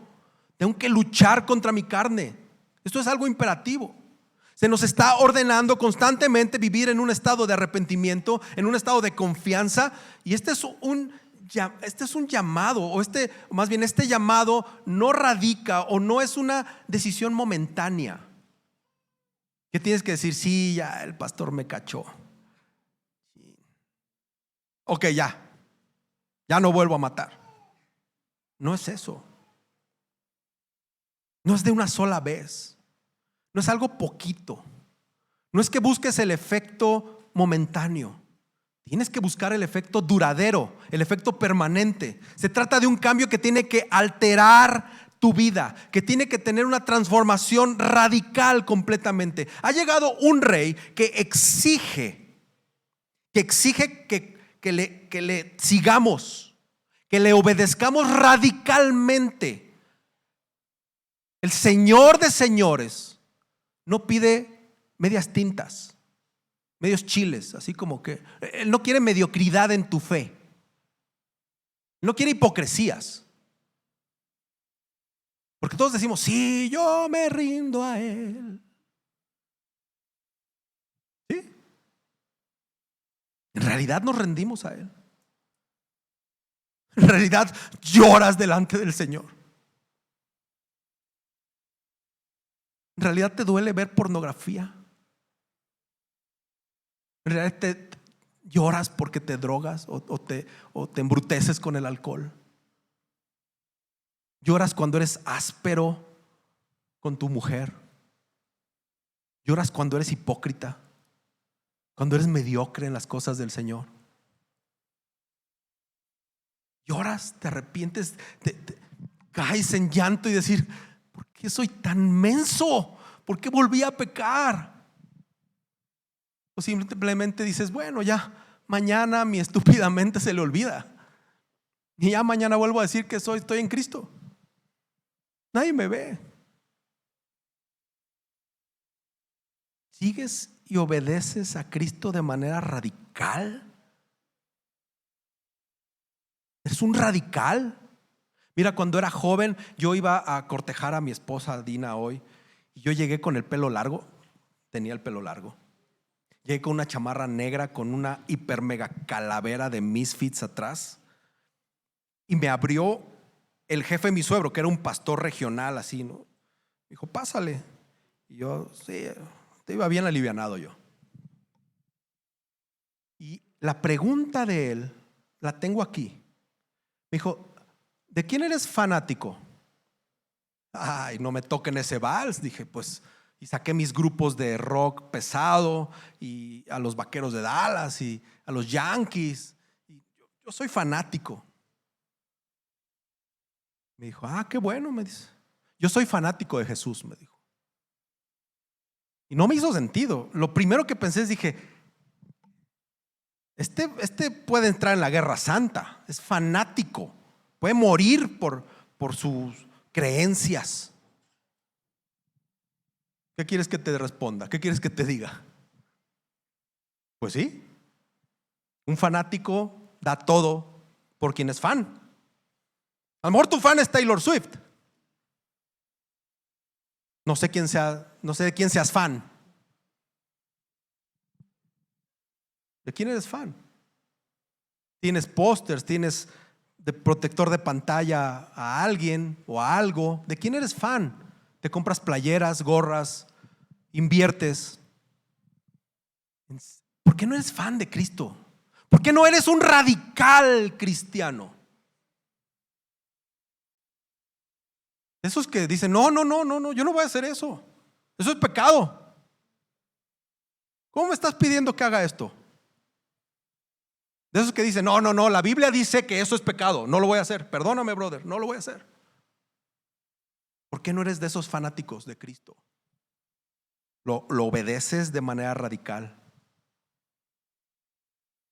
tengo que luchar contra mi carne. Esto es algo imperativo. Se nos está ordenando constantemente vivir en un estado de arrepentimiento, en un estado de confianza, y este es un llamado, o más bien este llamado no radica o no es una decisión momentánea. ¿Qué tienes que decir? Sí, ya el pastor me cachó. Ok, ya no vuelvo a matar. No es eso. No es de una sola vez. No es algo poquito. No es que busques el efecto momentáneo. Tienes que buscar el efecto duradero, el efecto permanente. Se trata de un cambio que tiene que alterar tu vida, que tiene que tener una transformación radical completamente. Ha llegado un rey que exige que le sigamos, que le obedezcamos radicalmente. El Señor de señores no pide medias tintas, medios chiles, así como que Él no quiere mediocridad en tu fe, no quiere hipocresías. Porque todos decimos, sí, yo me rindo a Él. ¿Sí? En realidad nos rendimos a Él. En realidad lloras delante del Señor. En realidad te duele ver pornografía. En realidad te lloras porque te drogas o te embruteces con el alcohol. Lloras cuando eres áspero con tu mujer. Lloras cuando eres hipócrita, cuando eres mediocre en las cosas del Señor. Lloras, te arrepientes, te caes en llanto y decir, ¿por qué soy tan menso? ¿Por qué volví a pecar? O simplemente dices, bueno, ya mañana mi estúpida mente se le olvida y ya mañana vuelvo a decir que estoy en Cristo. Nadie me ve. ¿Sigues y obedeces a Cristo de manera radical? ¿Eres un radical? Mira, cuando era joven, yo iba a cortejar a mi esposa Dina hoy, y yo llegué con el pelo largo. Tenía el pelo largo. Llegué con una chamarra negra con una hiper mega calavera de Misfits atrás, y me abrió el jefe de mi suegro, que era un pastor regional así, ¿no? Me dijo, pásale. Y yo, sí, te iba bien alivianado yo. Y la pregunta de él la tengo aquí. Me dijo, ¿de quién eres fanático? Ay, no me toquen ese vals. Dije, pues, y saqué mis grupos de rock pesado, y a los Vaqueros de Dallas y a los Yankees. Y yo soy fanático. Me dijo, qué bueno, me dice. Yo soy fanático de Jesús, me dijo. Y no me hizo sentido. Lo primero que pensé es, dije, este puede entrar en la guerra santa, es fanático, puede morir por sus creencias. ¿Qué quieres que te responda? ¿Qué quieres que te diga? Pues sí, un fanático da todo por quien es fan. A lo mejor tu fan es Taylor Swift. No sé de quién seas fan. ¿De quién eres fan? Tienes pósters, tienes de protector de pantalla a alguien o a algo. ¿De quién eres fan? Te compras playeras, gorras, inviertes. ¿Por qué no eres fan de Cristo? ¿Por qué no eres un radical cristiano? Esos que dicen, no, yo no voy a hacer eso. Eso es pecado. ¿Cómo me estás pidiendo que haga esto? De esos que dicen, no, la Biblia dice que eso es pecado, no lo voy a hacer. Perdóname, brother, no lo voy a hacer. ¿Por qué no eres de esos fanáticos de Cristo? Lo obedeces de manera radical.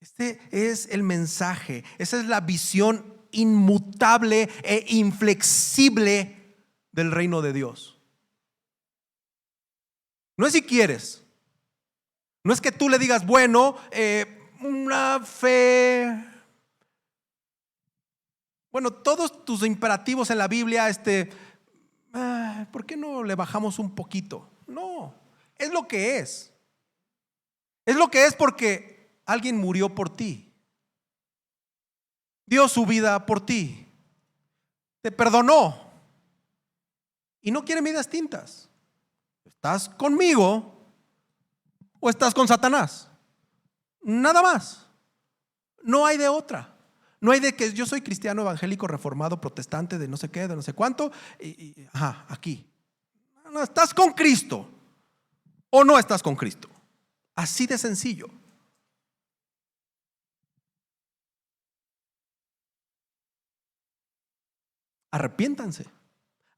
Este es el mensaje, esa es la visión inmutable e inflexible del reino de Dios. No es si quieres, no es que tú le digas, bueno, una fe, bueno, todos tus imperativos en la Biblia, ¿por qué no le bajamos un poquito? No, es lo que es. Es lo que es porque alguien murió por ti, dio su vida por ti, te perdonó y no quiere medias tintas. ¿Estás conmigo o estás con Satanás? Nada más. No hay de otra. No hay de que yo soy cristiano, evangélico, reformado, protestante, de no sé qué, de no sé cuánto, aquí. No, ¿estás con Cristo o no estás con Cristo? Así de sencillo. Arrepiéntanse,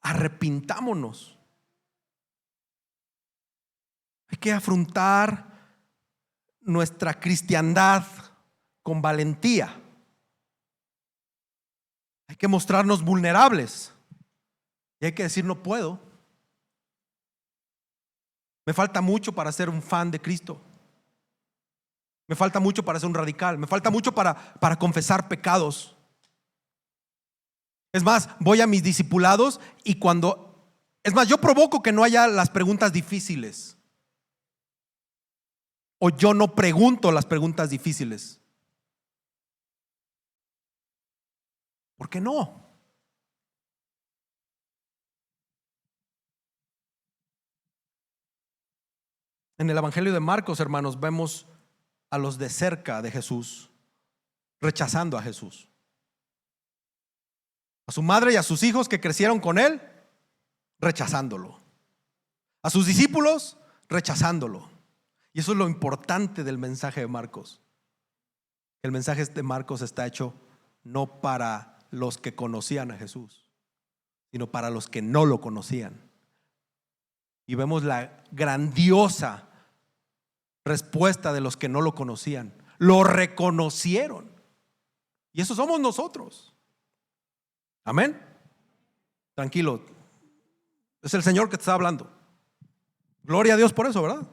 arrepintámonos. Hay que afrontar nuestra cristiandad con valentía. Hay que mostrarnos vulnerables y hay que decir, no puedo. Me falta mucho para ser un fan de Cristo. Me falta mucho para ser un radical. Me falta mucho para confesar pecados. Es más, voy a mis discipulados y yo provoco que no haya las preguntas difíciles. O yo no pregunto las preguntas difíciles. ¿Por qué no? En el Evangelio de Marcos, hermanos, vemos a los de cerca de Jesús rechazando a Jesús. A su madre y a sus hijos que crecieron con él, rechazándolo. A sus discípulos, rechazándolo. Y eso es lo importante del mensaje de Marcos. El mensaje de Marcos está hecho no para los que conocían a Jesús, sino para los que no lo conocían. Y vemos la grandiosa respuesta de los que no lo conocían. Lo reconocieron. Y eso somos nosotros. Amén. Tranquilo. Es el Señor que te está hablando. Gloria a Dios por eso, ¿verdad?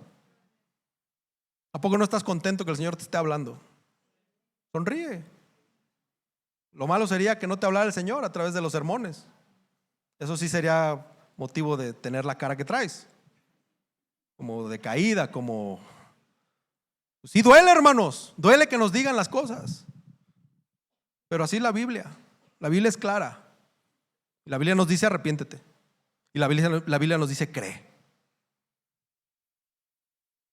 ¿A poco no estás contento que el Señor te esté hablando? Sonríe. Lo malo sería que no te hablara el Señor a través de los sermones. Eso sí sería motivo de tener la cara que traes, como decaída, como... Sí duele, hermanos, duele que nos digan las cosas, pero así la Biblia es clara. La Biblia nos dice arrepiéntete y la Biblia nos dice cree.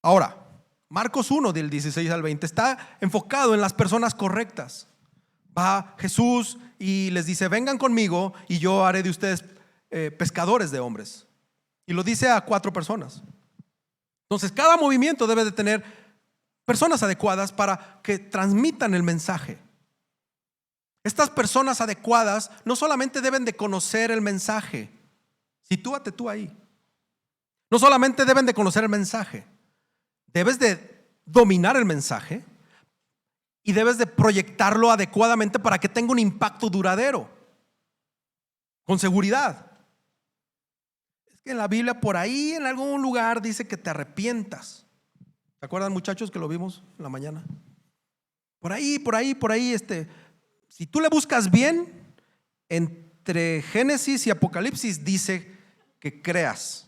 Ahora, Marcos 1 del 16 al 20 está enfocado en las personas correctas. Va Jesús y les dice, vengan conmigo y yo haré de ustedes pescadores de hombres. Y lo dice a 4 personas. Entonces cada movimiento debe de tener personas adecuadas para que transmitan el mensaje. Estas personas adecuadas no solamente deben de conocer el mensaje. Sitúate tú ahí. No solamente deben de conocer el mensaje, debes de dominar el mensaje y debes de proyectarlo adecuadamente para que tenga un impacto duradero, con seguridad. Es que en la Biblia por ahí en algún lugar dice que te arrepientas. ¿Se acuerdan, muchachos, que lo vimos en la mañana? Por ahí, si tú le buscas bien, entre Génesis y Apocalipsis dice que creas.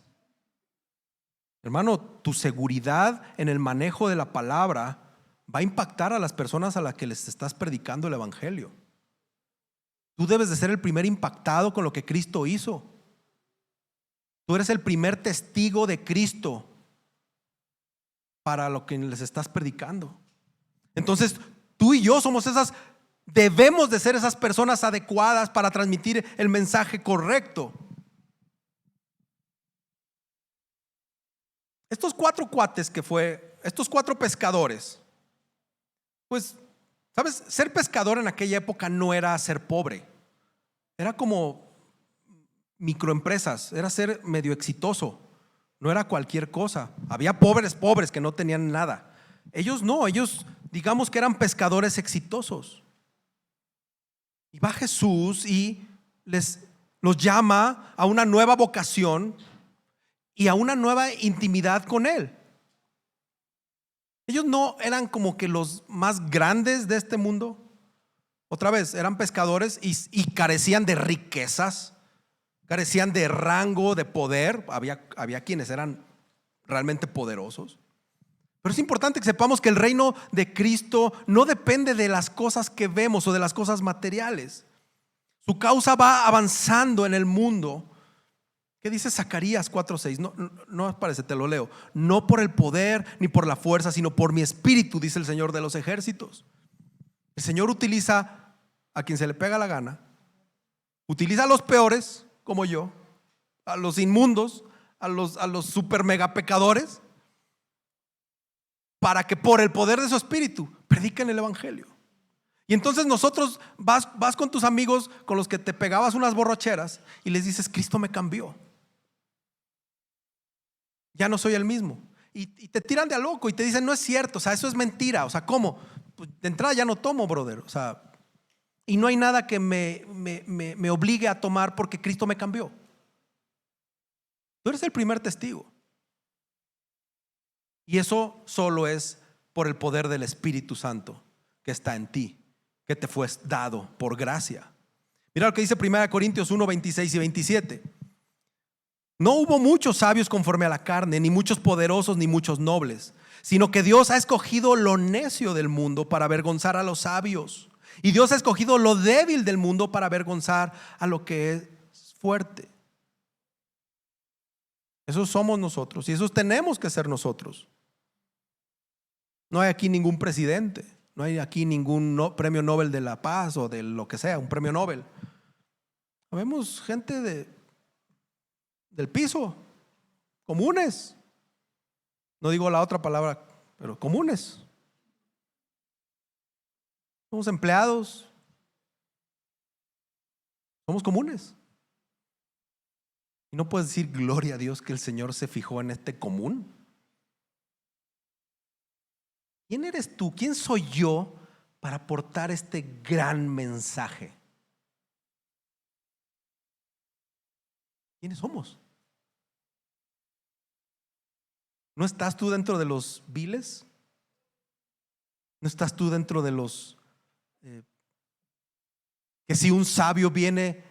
Hermano, tu seguridad en el manejo de la palabra va a impactar a las personas a las que les estás predicando el evangelio. Tú debes de ser el primer impactado con lo que Cristo hizo. Tú eres el primer testigo de Cristo para lo que les estás predicando. Entonces, tú y yo debemos de ser esas personas adecuadas para transmitir el mensaje correcto. Estos cuatro cuates estos cuatro pescadores, pues, ¿sabes? Ser pescador en aquella época no era ser pobre, era como microempresas, era ser medio exitoso, no era cualquier cosa. Había pobres que no tenían nada. Ellos no, ellos digamos que eran pescadores exitosos. Y va Jesús y los llama a una nueva vocación y a una nueva intimidad con Él. Ellos no eran como que los más grandes de este mundo. Otra vez, eran pescadores y carecían de riquezas, carecían de rango, de poder. Había quienes eran realmente poderosos. Pero es importante que sepamos que el reino de Cristo no depende de las cosas que vemos o de las cosas materiales. Su causa va avanzando en el mundo. ¿Qué dice Zacarías 4:6? No parece, te lo leo. No por el poder ni por la fuerza, sino por mi espíritu, dice el Señor de los ejércitos. El Señor utiliza a quien se le pega la gana. Utiliza a los peores, como yo, a los inmundos, a los super mega pecadores, para que por el poder de su espíritu prediquen el evangelio. Y entonces nosotros vas con tus amigos con los que te pegabas unas borracheras y les dices: Cristo me cambió, ya no soy el mismo. Y te tiran de a loco y te dicen: no es cierto, o sea, eso es mentira. O sea, ¿cómo? Pues de entrada ya no tomo, brother. O sea, y no hay nada que me obligue a tomar porque Cristo me cambió. Tú eres el primer testigo. Y eso solo es por el poder del Espíritu Santo que está en ti, que te fue dado por gracia. Mira lo que dice 1 Corintios 1, 26 y 27. No hubo muchos sabios conforme a la carne, ni muchos poderosos, ni muchos nobles, sino que Dios ha escogido lo necio del mundo para avergonzar a los sabios. Y Dios ha escogido lo débil del mundo para avergonzar a lo que es fuerte. Esos somos nosotros y esos tenemos que ser nosotros. No hay aquí ningún presidente, no hay aquí ningún premio Nobel de la Paz o de lo que sea, un premio Nobel. Vemos gente del piso, comunes. No digo la otra palabra, pero comunes. Somos empleados, somos comunes. Y no puedes decir: gloria a Dios que el Señor se fijó en este común. ¿Quién eres tú? ¿Quién soy yo para aportar este gran mensaje? ¿Quiénes somos? ¿No estás tú dentro de los viles? ¿No estás tú dentro de los que si un sabio viene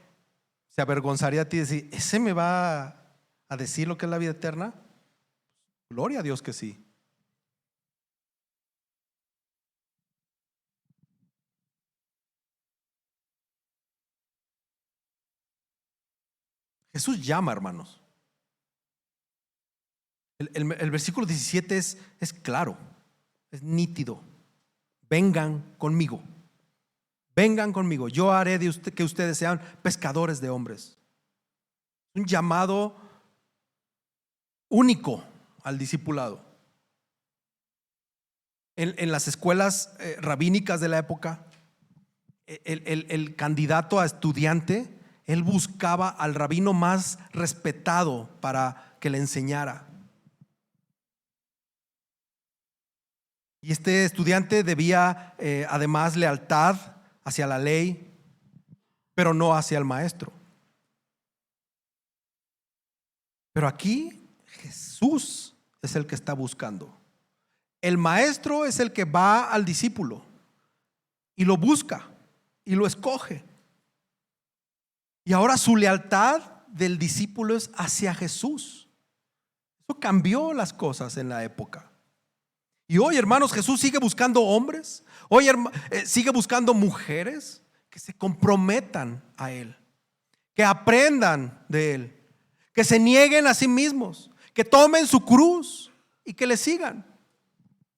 se avergonzaría a ti y decir: ¿ese me va a decir lo que es la vida eterna? Gloria a Dios que sí. Jesús llama, hermanos. El versículo 17 es claro, es nítido. Vengan conmigo, yo haré que ustedes sean pescadores de hombres. Un llamado único al discipulado. En las escuelas rabínicas de la época, el candidato a estudiante, él buscaba al rabino más respetado para que le enseñara. Y este estudiante debía además lealtad hacia la ley, pero no hacia el maestro. Pero aquí Jesús es el que está buscando. El maestro es el que va al discípulo y lo busca y lo escoge. Y ahora su lealtad del discípulo es hacia Jesús. Eso cambió las cosas en la época. Y hoy, hermanos, Jesús sigue buscando hombres. Hoy sigue buscando mujeres que se comprometan a Él, que aprendan de Él, que se nieguen a sí mismos, que tomen su cruz y que le sigan.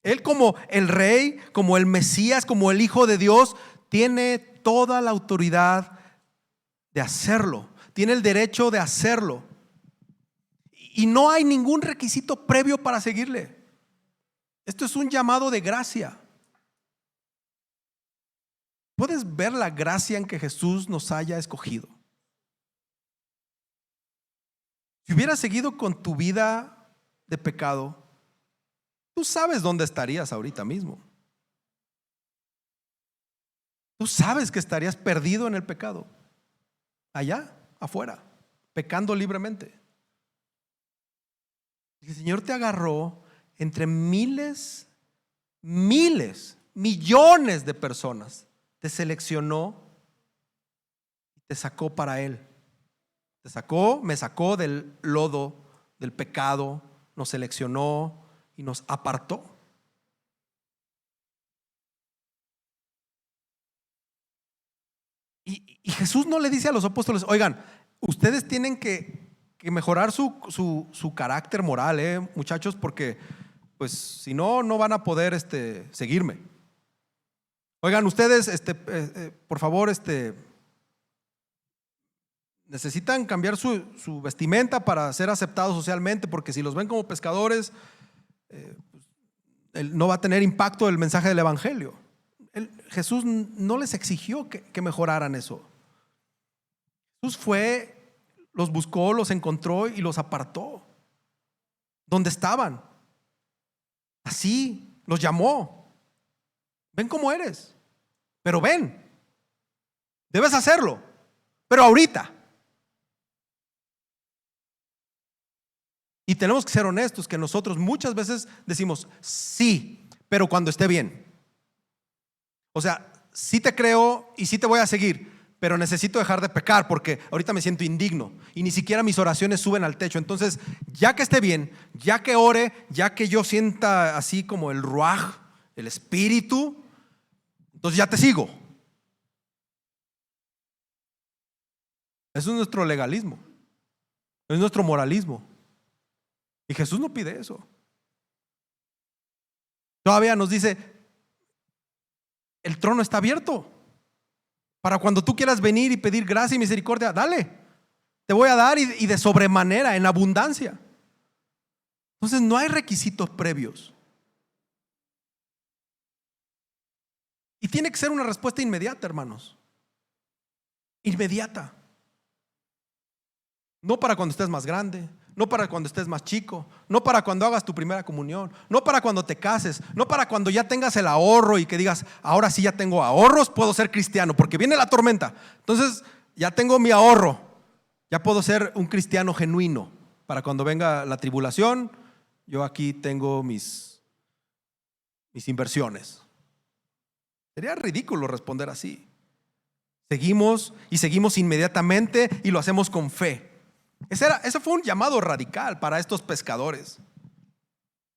Él, como el Rey, como el Mesías, como el Hijo de Dios, tiene toda la autoridad de hacerlo, tiene el derecho de hacerlo. Y no hay ningún requisito previo para seguirle. Esto es un llamado de gracia. ¿Puedes ver la gracia en que Jesús nos haya escogido? Si hubieras seguido con tu vida de pecado, tú sabes dónde estarías ahorita mismo. Tú sabes que estarías perdido en el pecado, allá afuera, pecando libremente. El Señor te agarró entre miles, millones de personas, te seleccionó y te sacó para Él. Te sacó, me sacó del lodo, del pecado, nos seleccionó y nos apartó. Y Jesús no le dice a los apóstoles: oigan, ustedes tienen que mejorar su carácter moral, muchachos, porque pues si no, no van a poder seguirme. Oigan, ustedes, por favor, necesitan cambiar su vestimenta para ser aceptados socialmente, porque si los ven como pescadores, no va a tener impacto el mensaje del evangelio. Jesús no les exigió que mejoraran eso. Jesús fue, los buscó, los encontró y los apartó donde estaban. Así los llamó. Ven cómo eres, pero ven, debes hacerlo, pero ahorita. Y tenemos que ser honestos, que nosotros muchas veces decimos sí, pero cuando esté bien. O sea, sí te creo y sí te voy a seguir, pero necesito dejar de pecar porque ahorita me siento indigno y ni siquiera mis oraciones suben al techo. Entonces, ya que esté bien, ya que ore, ya que yo sienta así como el ruaj, el espíritu, entonces ya te sigo. Eso es nuestro legalismo, es nuestro moralismo. Y Jesús no pide eso. Todavía nos dice: el trono está abierto para cuando tú quieras venir y pedir gracia y misericordia. Dale, te voy a dar, y de sobremanera, en abundancia. Entonces no hay requisitos previos. Y tiene que ser una respuesta inmediata, hermanos. Inmediata. No para cuando estés más grande, no para cuando estés más chico, no para cuando hagas tu primera comunión, no para cuando te cases, no para cuando ya tengas el ahorro y que digas: ahora sí ya tengo ahorros, puedo ser cristiano, porque viene la tormenta. Entonces ya tengo mi ahorro, ya puedo ser un cristiano genuino. Para cuando venga la tribulación, yo aquí tengo mis inversiones. Sería ridículo responder así. Seguimos y seguimos inmediatamente y lo hacemos con fe. Ese fue un llamado radical para estos pescadores.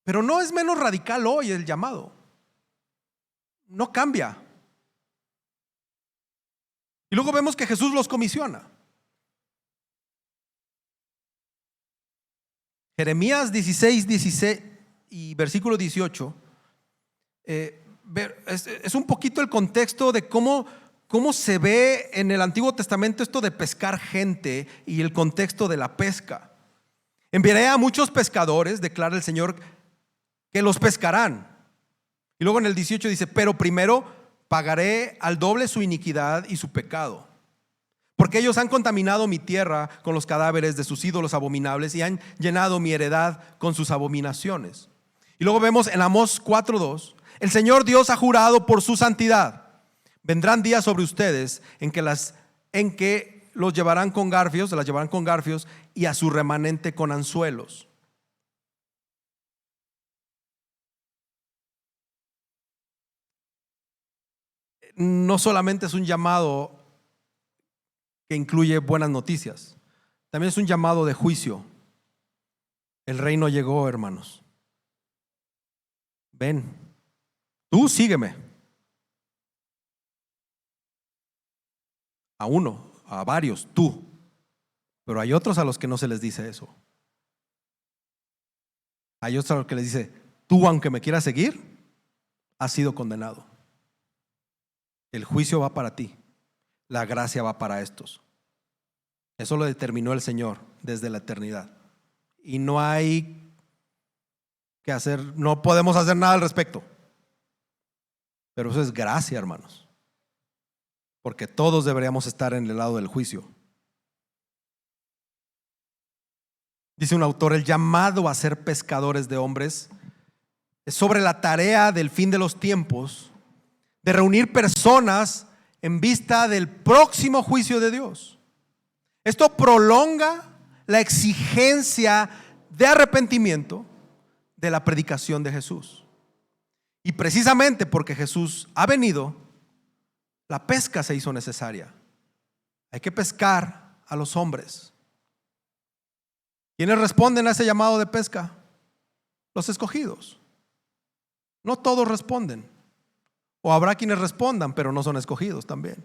Pero no es menos radical hoy el llamado. No cambia. Y luego vemos que Jesús los comisiona. Jeremías 16 y versículo 18 es un poquito el contexto de cómo se ve en el Antiguo Testamento esto de pescar gente y el contexto de la pesca. Enviaré a muchos pescadores, declara el Señor, que los pescarán. Y luego en el 18 dice: pero primero pagaré al doble su iniquidad y su pecado, porque ellos han contaminado mi tierra con los cadáveres de sus ídolos abominables y han llenado mi heredad con sus abominaciones. Y luego vemos en Amós 4:2: el Señor Dios ha jurado por su santidad. Vendrán días sobre ustedes en que los llevarán con garfios, se las llevarán con garfios, y a su remanente con anzuelos. No solamente es un llamado que incluye buenas noticias, también es un llamado de juicio. El reino llegó, hermanos. Ven, tú sígueme. A uno, a varios, tú. Pero hay otros a los que no se les dice eso. Hay otros a los que les dice: tú, aunque me quieras seguir, has sido condenado. El juicio va para ti, la gracia va para estos. Eso lo determinó el Señor desde la eternidad. y no hay que hacer, no podemos hacer nada al respecto. Pero eso es gracia, hermanos, porque todos deberíamos estar en el lado del juicio. Dice un autor: el llamado a ser pescadores de hombres es sobre la tarea del fin de los tiempos, de reunir personas en vista del próximo juicio de Dios. Esto prolonga la exigencia de arrepentimiento de la predicación de Jesús. Y precisamente porque Jesús ha venido, la pesca se hizo necesaria. Hay que pescar a los hombres. ¿Quiénes responden a ese llamado de pesca? Los escogidos. No todos responden. O habrá quienes respondan, pero no son escogidos también.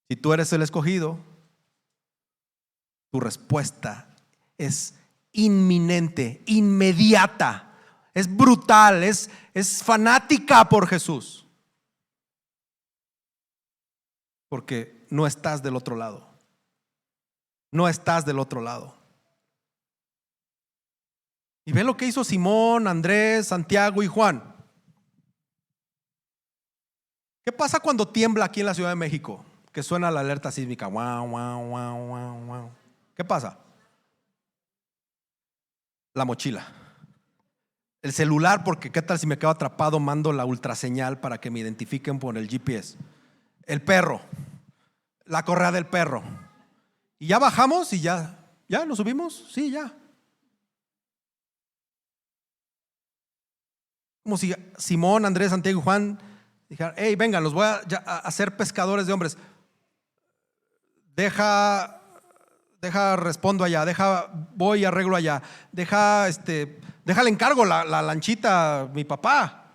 Si tú eres el escogido, tu respuesta es inminente, inmediata, es brutal, es fanática por Jesús. Porque no estás del otro lado. No estás del otro lado. Y ve lo que hizo Simón, Andrés, Santiago y Juan. ¿Qué pasa cuando tiembla aquí en la Ciudad de México? Que suena la alerta sísmica. Wow, wow, wow, wow, wow. ¿Qué pasa? La mochila, el celular, porque qué tal si me quedo atrapado, mando la ultraseñal para que me identifiquen por el GPS. El perro, la correa del perro. Y ya bajamos y ya nos subimos, sí, ya. Como si Simón, Andrés, Santiago y Juan dijeran: hey, vengan, los voy a hacer pescadores de hombres. Deja, respondo allá, voy y arreglo allá, déjale encargo la lanchita a mi papá.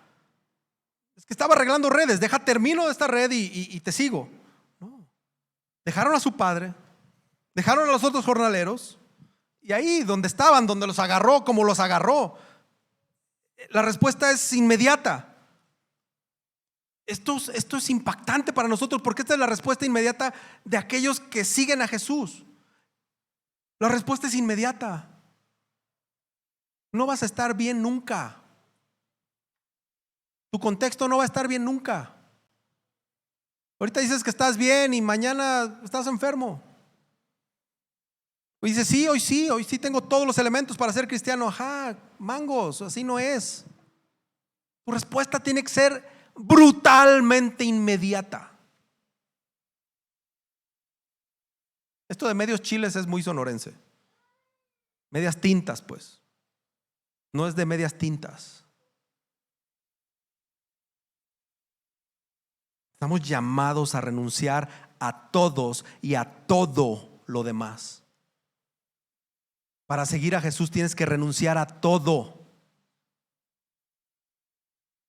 Es que estaba arreglando redes, termino de esta red y te sigo. No. Dejaron a su padre, dejaron a los otros jornaleros, y ahí donde estaban, donde los agarró, como los agarró, la respuesta es inmediata. Esto es impactante para nosotros, porque esta es la respuesta inmediata de aquellos que siguen a Jesús. La respuesta es inmediata. No vas a estar bien nunca. Tu contexto no va a estar bien nunca. Ahorita dices que estás bien y mañana estás enfermo. Hoy dices: sí, hoy sí tengo todos los elementos para ser cristiano. Ajá, mangos, así no es. Tu respuesta tiene que ser brutalmente inmediata. Esto de medios chiles es muy sonorense. Medias tintas, pues. No es de medias tintas. Estamos llamados a renunciar a todos y a todo lo demás. Para seguir a Jesús tienes que renunciar a todo.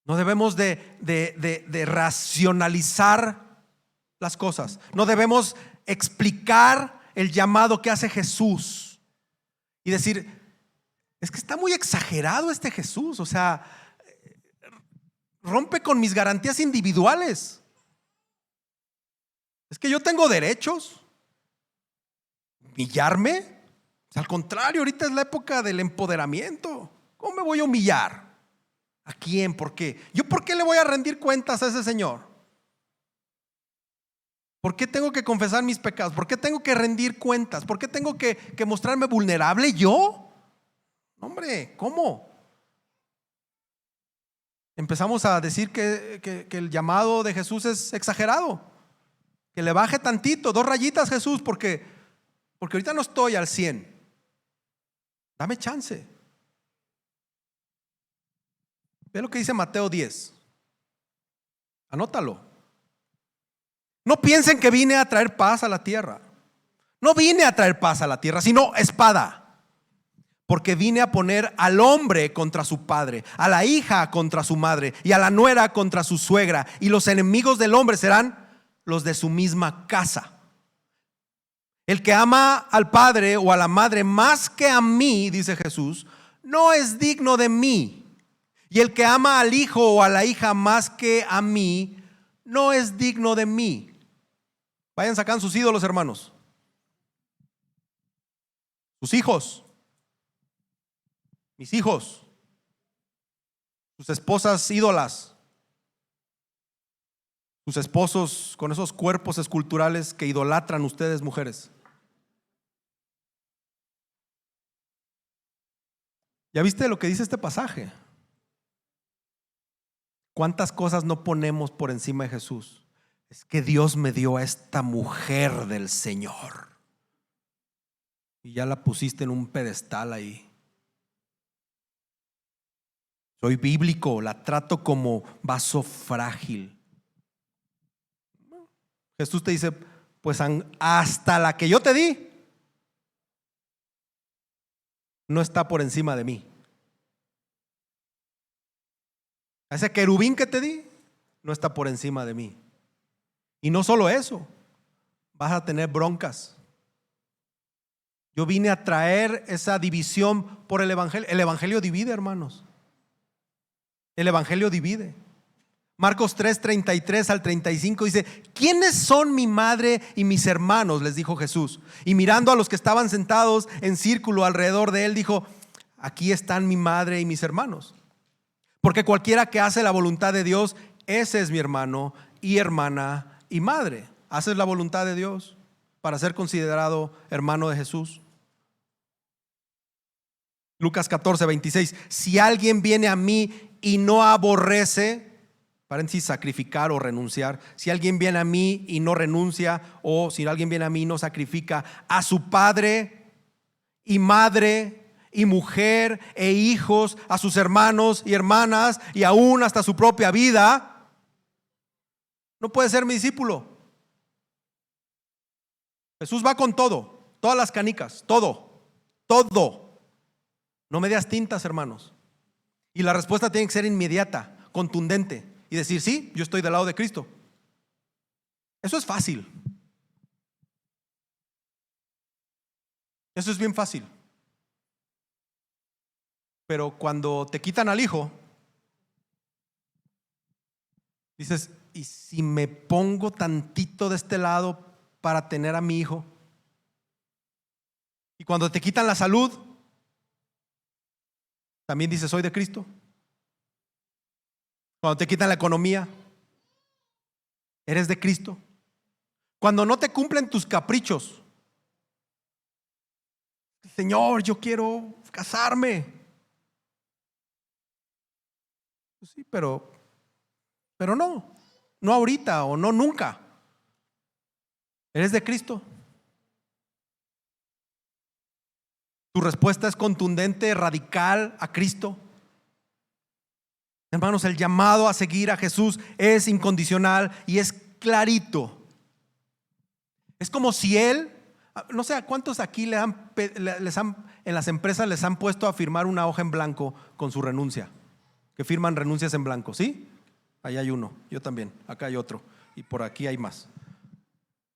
No debemos de racionalizar las cosas. No debemos explicar el llamado que hace Jesús y decir: es que está muy exagerado este Jesús. O sea, rompe con mis garantías individuales. Es que yo tengo derechos. ¿Humillarme? O sea, al contrario, ahorita es la época del empoderamiento. ¿Cómo me voy a humillar? ¿A quién? ¿Por qué? ¿Yo por qué le voy a rendir cuentas a ese Señor? ¿Por qué tengo que confesar mis pecados? ¿Por qué tengo que rendir cuentas? ¿Por qué tengo que mostrarme vulnerable yo? Hombre, ¿cómo? Empezamos a decir que el llamado de Jesús es exagerado. Que le baje tantito, 2 rayitas, Jesús, porque ahorita no estoy al 100. Dame chance. Ve lo que dice Mateo 10. Anótalo. No piensen que vine a traer paz a la tierra. No vine a traer paz a la tierra, sino espada. Porque vine a poner al hombre contra su padre, a la hija contra su madre y a la nuera contra su suegra. Y los enemigos del hombre serán los de su misma casa. El que ama al padre o a la madre más que a mí, dice Jesús, no es digno de mí. Y el que ama al hijo o a la hija más que a mí, no es digno de mí. Vayan sacando sus ídolos, hermanos. Sus hijos, mis hijos, sus esposas ídolas, sus esposos con esos cuerpos esculturales que idolatran ustedes, mujeres. ¿Ya viste lo que dice este pasaje? ¿Cuántas cosas no ponemos por encima de Jesús? Es que Dios me dio a esta mujer del Señor y ya la pusiste en un pedestal ahí. Soy bíblico, la trato como vaso frágil. Jesús te dice, pues hasta la que yo te di no está por encima de mí. Ese querubín que te di no está por encima de mí. Y no solo eso, vas a tener broncas. Yo vine a traer esa división por el evangelio. El evangelio divide, hermanos. El evangelio divide. Marcos 3, 33 al 35 dice: ¿quiénes son mi madre y mis hermanos?, les dijo Jesús. Y mirando a los que estaban sentados en círculo alrededor de él, dijo: aquí están mi madre y mis hermanos. Porque cualquiera que hace la voluntad de Dios, ese es mi hermano y hermana y madre. ¿Haces la voluntad de Dios para ser considerado hermano de Jesús? Lucas 14, 26. Si alguien viene a mí y no aborrece, paréntesis, sacrificar o renunciar. Si alguien viene a mí y no renuncia, o si alguien viene a mí y no sacrifica a su padre y madre y mujer e hijos, a sus hermanos y hermanas y aún hasta su propia vida, no puede ser mi discípulo. Jesús va con todo, todas las canicas, todo. No medias tintas, hermanos. Y la respuesta tiene que ser inmediata, contundente, y decir: sí, yo estoy del lado de Cristo. Eso es fácil. Eso es bien fácil. Pero cuando te quitan al hijo, dices: ¿y si me pongo tantito de este lado para tener a mi hijo? Y cuando te quitan la salud, también dices: soy de Cristo. Cuando te quitan la economía, eres de Cristo. Cuando no te cumplen tus caprichos, Señor, yo quiero casarme. Pues sí, pero no ahorita o no nunca. Eres de Cristo. Tu respuesta es contundente, radical a Cristo. Hermanos, el llamado a seguir a Jesús es incondicional y es clarito. Es como si Él, no sé a cuántos aquí en las empresas les han puesto a firmar una hoja en blanco con su renuncia, que firman renuncias en blanco, ¿sí? Ahí hay uno, yo también, acá hay otro y por aquí hay más.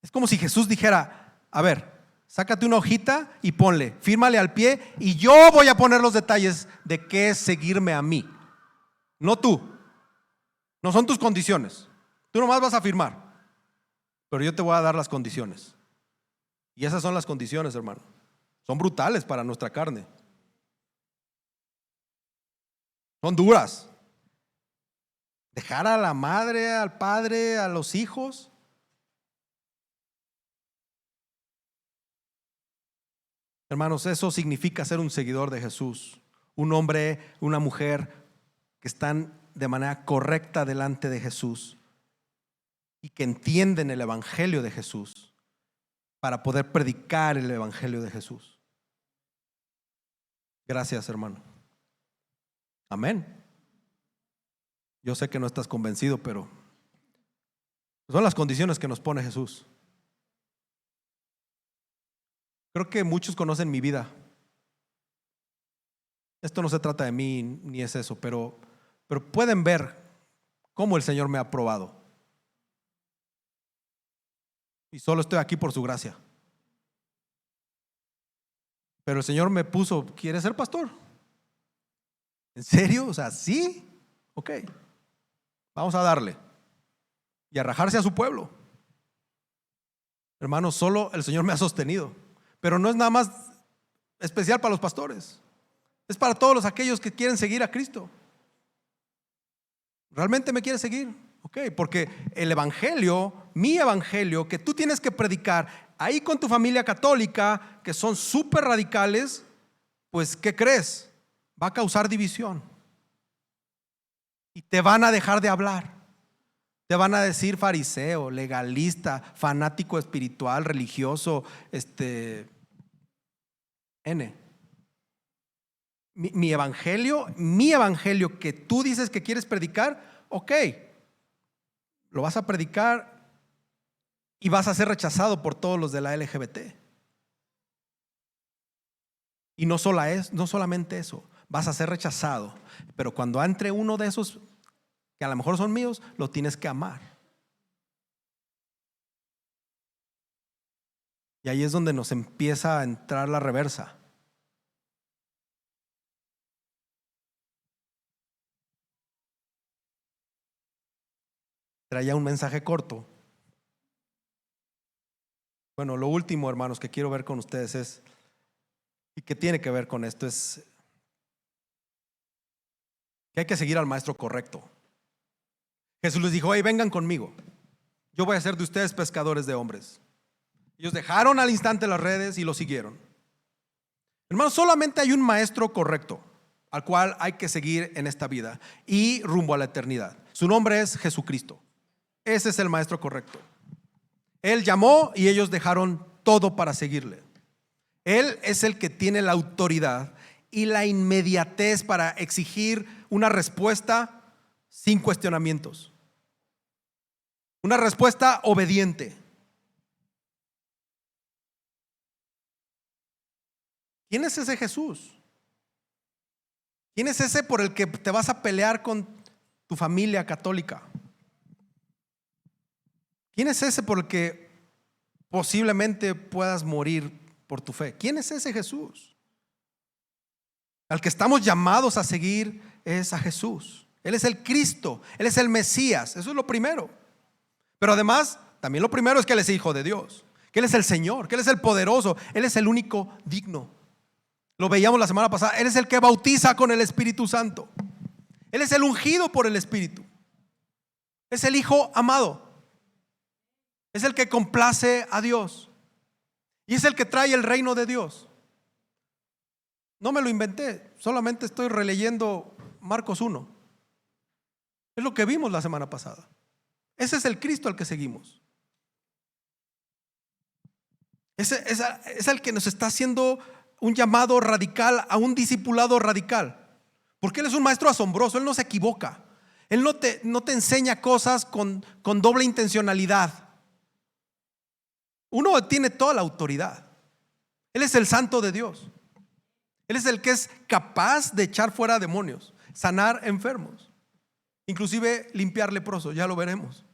Es como si Jesús dijera: a ver, sácate una hojita y ponle, fírmale al pie, y yo voy a poner los detalles de qué es seguirme a mí. No tú, no son tus condiciones. Tú nomás vas a firmar, pero yo te voy a dar las condiciones. Y esas son las condiciones, hermano. Son brutales para nuestra carne. Son duras. Dejar a la madre, al padre, a los hijos. Hermanos, eso significa ser un seguidor de Jesús. Un hombre, una mujer que están de manera correcta delante de Jesús y que entienden el evangelio de Jesús para poder predicar el evangelio de Jesús. Gracias, hermano. Amén. Yo sé que no estás convencido, pero son las condiciones que nos pone Jesús. Creo que muchos conocen mi vida. Esto no se trata de mí ni es eso, pero pueden ver cómo el Señor me ha probado. Y solo estoy aquí por su gracia. Pero el Señor me puso: ¿quieres ser pastor? ¿En serio? O sea, sí. Ok, vamos a darle. Y a rajarse a su pueblo. Hermanos, solo el Señor me ha sostenido. Pero no es nada más especial para los pastores. Es para todos aquellos que quieren seguir a Cristo. ¿Realmente me quieres seguir? Ok, porque el evangelio, mi evangelio, que tú tienes que predicar ahí con tu familia católica, que son súper radicales, pues ¿qué crees? Va a causar división. Y te van a dejar de hablar. Te van a decir fariseo, legalista, fanático espiritual, religioso, N. Mi evangelio que tú dices que quieres predicar, ok, lo vas a predicar y vas a ser rechazado por todos los de la LGBT. Y no solamente eso, vas a ser rechazado, pero cuando entre uno de esos que a lo mejor son míos, lo tienes que amar. Y ahí es donde nos empieza a entrar la reversa. Traía un mensaje corto. Bueno, lo último, hermanos, que quiero ver con ustedes es, y que tiene que ver con esto, es que hay que seguir al maestro correcto. Jesús les dijo: hey, vengan conmigo, yo voy a hacer de ustedes pescadores de hombres. Ellos dejaron al instante las redes y lo siguieron. Hermanos, solamente hay un maestro correcto al cual hay que seguir en esta vida y rumbo a la eternidad. Su nombre es Jesucristo. Ese es el maestro correcto. Él llamó y ellos dejaron todo para seguirle. Él es el que tiene la autoridad y la inmediatez para exigir una respuesta sin cuestionamientos. Una respuesta obediente. ¿Quién es ese Jesús? ¿Quién es ese por el que te vas a pelear con tu familia católica? ¿Quién es ese por el que posiblemente puedas morir por tu fe? ¿Quién es ese Jesús? Al que estamos llamados a seguir es a Jesús. Él es el Cristo, Él es el Mesías. Eso es lo primero. Pero además, también lo primero es que Él es hijo de Dios, que Él es el Señor, que Él es el poderoso, Él es el único digno. Lo veíamos la semana pasada. Él es el que bautiza con el Espíritu Santo. Él es el ungido por el Espíritu. Es el Hijo amado. Es el que complace a Dios. Y es el que trae el reino de Dios. No me lo inventé, solamente estoy releyendo Marcos 1. Es lo que vimos la semana pasada. Ese es el Cristo al que seguimos. Ese es el que nos está haciendo un llamado radical a un discipulado radical. Porque Él es un maestro asombroso. Él no se equivoca. Él no te enseña cosas con doble intencionalidad. Uno tiene toda la autoridad. Él es el santo de Dios. Él es el que es capaz de echar fuera demonios, sanar enfermos, inclusive limpiar leprosos. Ya lo veremos.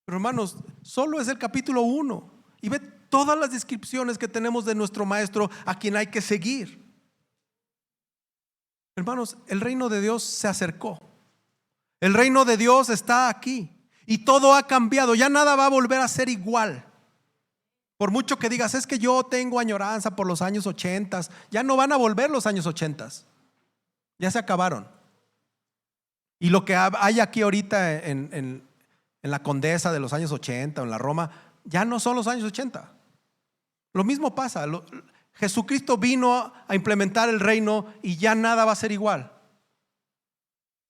Pero hermanos, solo es el capítulo 1 y ve todas las descripciones que tenemos de nuestro maestro a quien hay que seguir. Hermanos, el reino de Dios se acercó. El reino de Dios está aquí y todo ha cambiado. Ya nada va a volver a ser igual. Por mucho que digas, es que yo tengo añoranza por los años 80, ya no van a volver los años 80. Ya se acabaron. Y lo que hay aquí ahorita en la Condesa de los años 80 o en la Roma, ya no son los años 80. Lo mismo pasa. Jesucristo vino a implementar el reino y ya nada va a ser igual.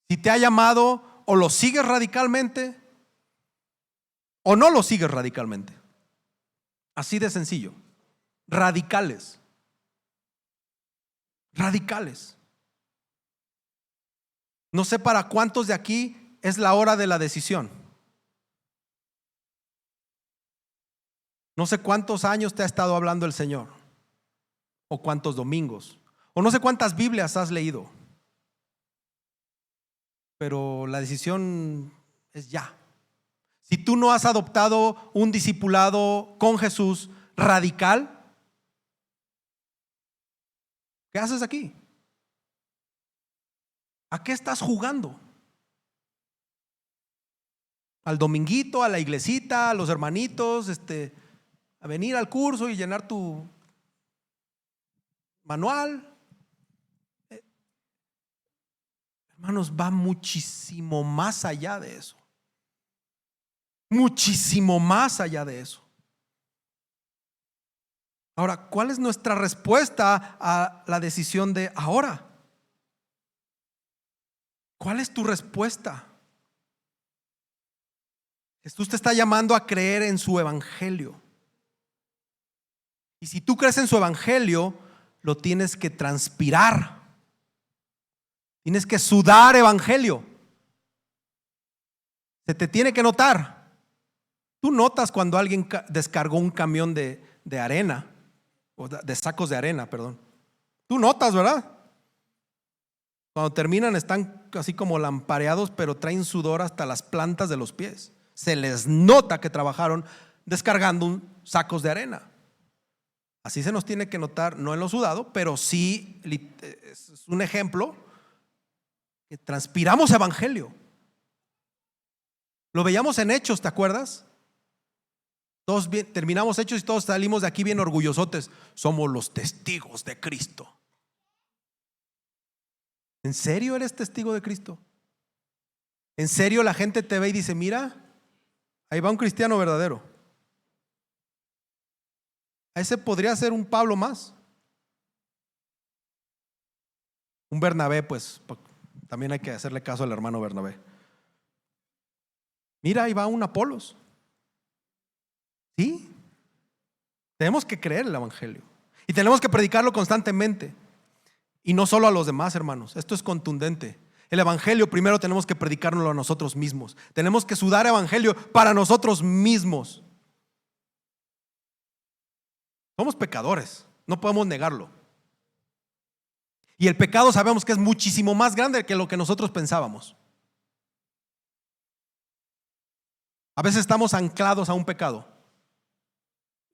Si te ha llamado, o lo sigues radicalmente o no lo sigues radicalmente. Así de sencillo. Radicales. Radicales. No sé para cuántos de aquí es la hora de la decisión. No sé cuántos años te ha estado hablando el Señor, o cuántos domingos, o no sé cuántas Biblias has leído, pero la decisión es ya. Si tú no has adoptado un discipulado con Jesús radical, ¿qué haces aquí? ¿A qué estás jugando? ¿Al dominguito, a la iglesita, a los hermanitos, a venir al curso y llenar tu manual? hermanos, va muchísimo más allá de eso. Muchísimo más allá de eso. Ahora, ¿cuál es nuestra respuesta a la decisión de ahora? ¿Cuál es tu respuesta? Jesús te está llamando a creer en su evangelio. Y si tú crees en su evangelio, lo tienes que transpirar. Tienes que sudar evangelio. Se te tiene que notar. Tú notas cuando alguien descargó un camión de arena, o de sacos de arena, perdón. Tú notas, ¿verdad? Cuando terminan están así como lampareados, pero traen sudor hasta las plantas de los pies. Se les nota que trabajaron descargando sacos de arena. Así se nos tiene que notar, no en lo sudado, pero sí es un ejemplo que transpiramos evangelio. Lo veíamos en Hechos, ¿te acuerdas? Todos terminamos Hechos y todos salimos de aquí bien orgullosotes. Somos los testigos de Cristo. ¿En serio eres testigo de Cristo? ¿En serio la gente te ve y dice, mira, ahí va un cristiano verdadero? Ese podría ser un Pablo más. Un Bernabé, pues también hay que hacerle caso al hermano Bernabé. Mira, ahí va un Apolos. ¿Sí? Tenemos que creer el evangelio y tenemos que predicarlo constantemente. Y no solo a los demás, hermanos. Esto es contundente. El evangelio primero tenemos que predicárnoslo a nosotros mismos. Tenemos que sudar evangelio para nosotros mismos. Somos pecadores, no podemos negarlo. Y el pecado sabemos que es muchísimo más grande que lo que nosotros pensábamos. A veces estamos anclados a un pecado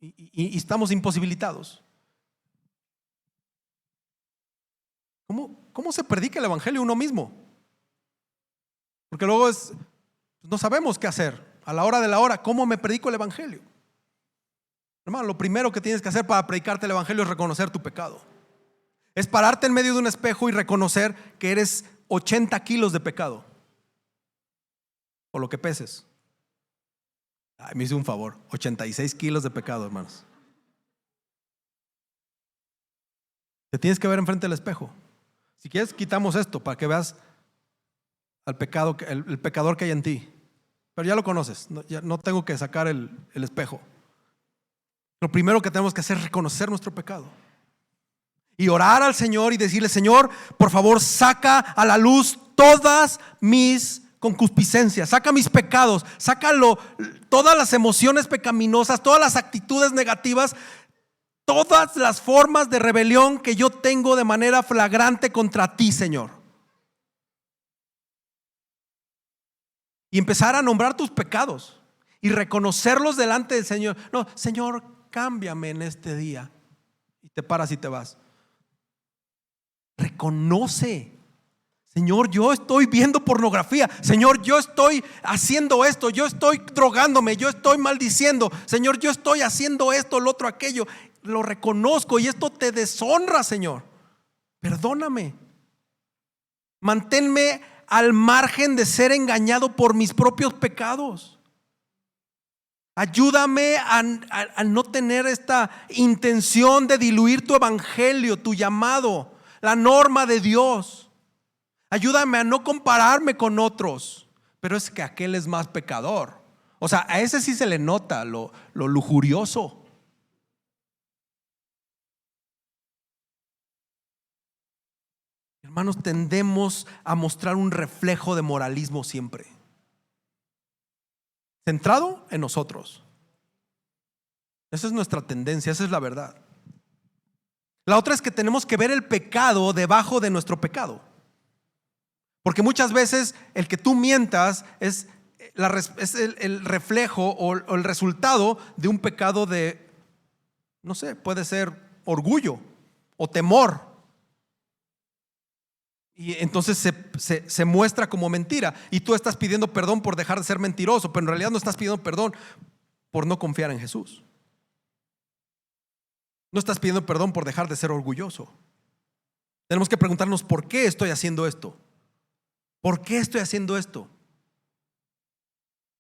y estamos imposibilitados. ¿Cómo se predica el evangelio uno mismo? Porque luego no sabemos qué hacer. A la hora de la hora, ¿cómo me predico el evangelio? Hermano, lo primero que tienes que hacer para predicarte el evangelio es reconocer tu pecado. Es pararte en medio de un espejo y reconocer que eres 80 kilos de pecado, o lo que peses. Ay, me hice un favor, 86 kilos de pecado, hermanos. Te tienes que ver enfrente del espejo. Si quieres, quitamos esto para que veas al pecado, el pecador que hay en ti. Pero ya lo conoces, ya no tengo que sacar el espejo. Lo primero que tenemos que hacer es reconocer nuestro pecado y orar al Señor y decirle, Señor, por favor, saca a la luz todas mis concupiscencias, saca mis pecados, sácalo, todas las emociones pecaminosas, todas las actitudes negativas, todas las formas de rebelión que yo tengo de manera flagrante contra ti, Señor. Y empezar a nombrar tus pecados y reconocerlos delante del Señor. No, Señor, cámbiame en este día. Y te paras y te vas. Reconoce, Señor, yo estoy viendo pornografía. Señor, yo estoy haciendo esto. Yo estoy drogándome. Yo estoy maldiciendo. Señor, yo estoy haciendo esto, lo otro, aquello. Lo reconozco y esto te deshonra, Señor. Perdóname. Manténme al margen de ser engañado por mis propios pecados. Ayúdame a no tener esta intención de diluir tu evangelio, tu llamado, la norma de Dios. Ayúdame a no compararme con otros. Pero es que aquel es más pecador. O sea, a ese sí se le nota lo lujurioso. Hermanos, tendemos a mostrar un reflejo de moralismo siempre, centrado en nosotros. Esa es nuestra tendencia, esa es la verdad. La otra es que tenemos que ver el pecado debajo de nuestro pecado. Porque muchas veces el que tú mientas es el reflejo o el resultado de un pecado de, no sé, puede ser orgullo o temor. Y entonces se muestra como mentira. Y tú estás pidiendo perdón por dejar de ser mentiroso, pero en realidad no estás pidiendo perdón por no confiar en Jesús. No estás pidiendo perdón por dejar de ser orgulloso. Tenemos que preguntarnos por qué estoy haciendo esto. ¿Por qué estoy haciendo esto?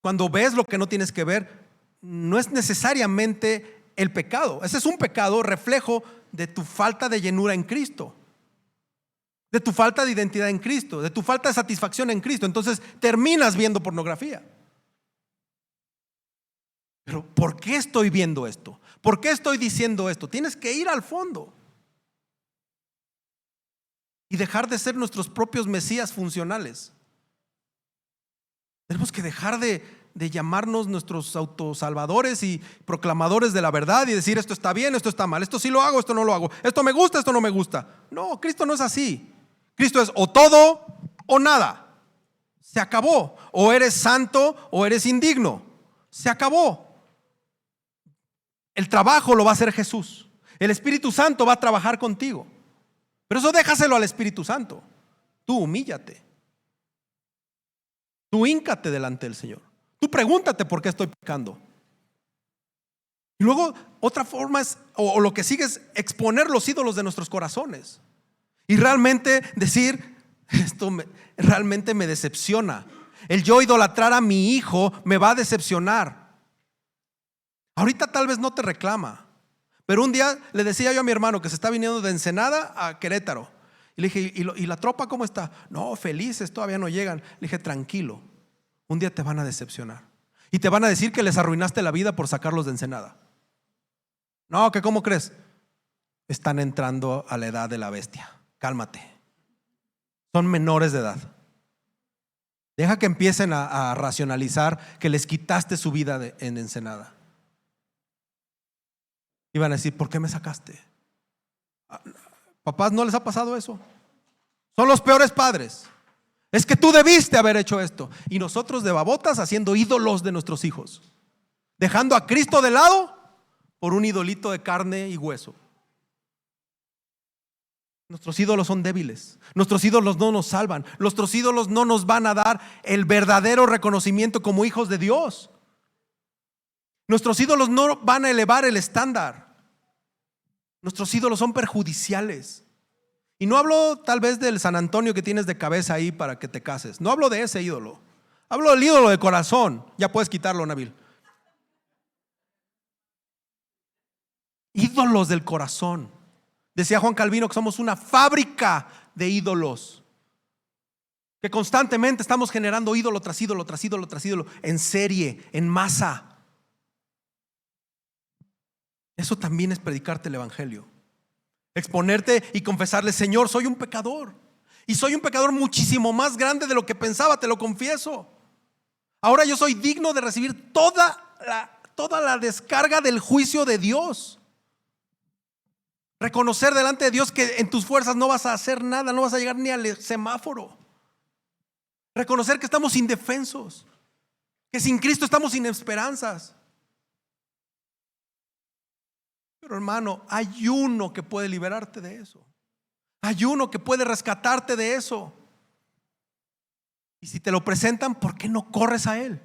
Cuando ves lo que no tienes que ver, no es necesariamente el pecado. Ese es un pecado reflejo de tu falta de llenura en Cristo, de tu falta de identidad en Cristo, de tu falta de satisfacción en Cristo. Entonces terminas viendo pornografía. Pero ¿por qué estoy viendo esto? ¿Por qué estoy diciendo esto? Tienes que ir al fondo y dejar de ser nuestros propios mesías funcionales. Tenemos que dejar de llamarnos nuestros autosalvadores y proclamadores de la verdad y decir esto está bien, esto está mal, esto sí lo hago, esto no lo hago, esto me gusta, esto no me gusta. No, Cristo no es así. Cristo es o todo o nada. Se acabó. O eres santo o eres indigno. Se acabó. El trabajo lo va a hacer Jesús. El Espíritu Santo va a trabajar contigo. Pero eso déjaselo al Espíritu Santo. Tú humíllate. Tú híncate delante del Señor. Tú pregúntate por qué estoy pecando. Y luego otra forma es, o lo que sigue es exponer los ídolos de nuestros corazones. Y realmente decir, realmente me decepciona. El yo idolatrar a mi hijo me va a decepcionar. Ahorita tal vez no te reclama, pero un día le decía yo a mi hermano que se está viniendo de Ensenada a Querétaro. Y le dije, ¿y la tropa cómo está? No, felices, todavía no llegan. Le dije, tranquilo, un día te van a decepcionar. Y te van a decir que les arruinaste la vida por sacarlos de Ensenada. No, que ¿cómo crees? Están entrando a la edad de la bestia. Cálmate. Son menores de edad. Deja que empiecen a racionalizar que les quitaste su vida en Ensenada. Y van a decir, ¿por qué me sacaste? Papás, ¿no les ha pasado eso? Son los peores padres. Es que tú debiste haber hecho esto. Y nosotros de babotas haciendo ídolos de nuestros hijos, dejando a Cristo de lado por un idolito de carne y hueso. Nuestros ídolos son débiles. Nuestros ídolos no nos salvan. Nuestros ídolos no nos van a dar el verdadero reconocimiento como hijos de Dios. Nuestros ídolos no van a elevar el estándar. Nuestros ídolos son perjudiciales. Y no hablo tal vez del San Antonio que tienes de cabeza ahí para que te cases. No hablo de ese ídolo. Hablo del ídolo de corazón. Ya puedes quitarlo, Nabil. Ídolos del corazón. Decía Juan Calvino que somos una fábrica de ídolos, que constantemente estamos generando ídolo tras ídolo, tras ídolo, tras ídolo, en serie, en masa. Eso también es predicarte el evangelio. Exponerte y confesarle, Señor, soy un pecador. Y soy un pecador muchísimo más grande de lo que pensaba, te lo confieso. Ahora yo soy digno de recibir toda la descarga del juicio de Dios. Reconocer delante de Dios que en tus fuerzas no vas a hacer nada, no vas a llegar ni al semáforo. Reconocer que estamos indefensos, que sin Cristo estamos sin esperanzas. Pero hermano, hay uno que puede liberarte de eso. Hay uno que puede rescatarte de eso. Y si te lo presentan, ¿por qué no corres a él?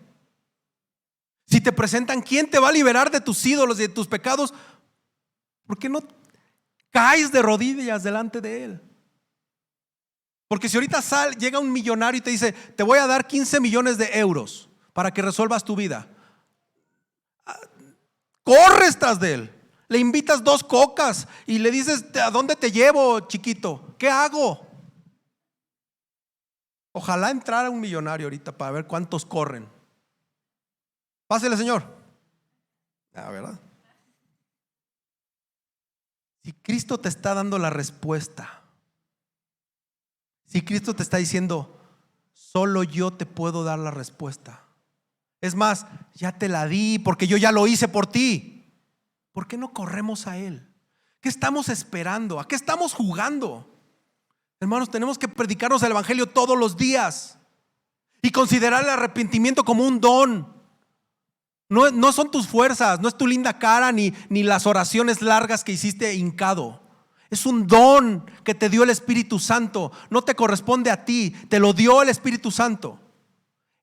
Si te presentan quién te va a liberar de tus ídolos y de tus pecados, ¿por qué no caes de rodillas delante de él? Porque si ahorita llega un millonario y te dice, te voy a dar 15 millones de euros para que resuelvas tu vida, corres tras de él. Le invitas 2 cocas y le dices, ¿a dónde te llevo, chiquito? ¿Qué hago? Ojalá entrara un millonario ahorita para ver cuántos corren. Pásele, señor. ¿Verdad? Si Cristo te está dando la respuesta, si Cristo te está diciendo, solo yo te puedo dar la respuesta. Es más, ya te la di porque yo ya lo hice por ti. ¿Por qué no corremos a él? ¿Qué estamos esperando? ¿A qué estamos jugando? Hermanos, tenemos que predicarnos el evangelio todos los días y considerar el arrepentimiento como un don. No son tus fuerzas, no es tu linda cara ni las oraciones largas que hiciste hincado. Es un don que te dio el Espíritu Santo. No te corresponde a ti, te lo dio el Espíritu Santo.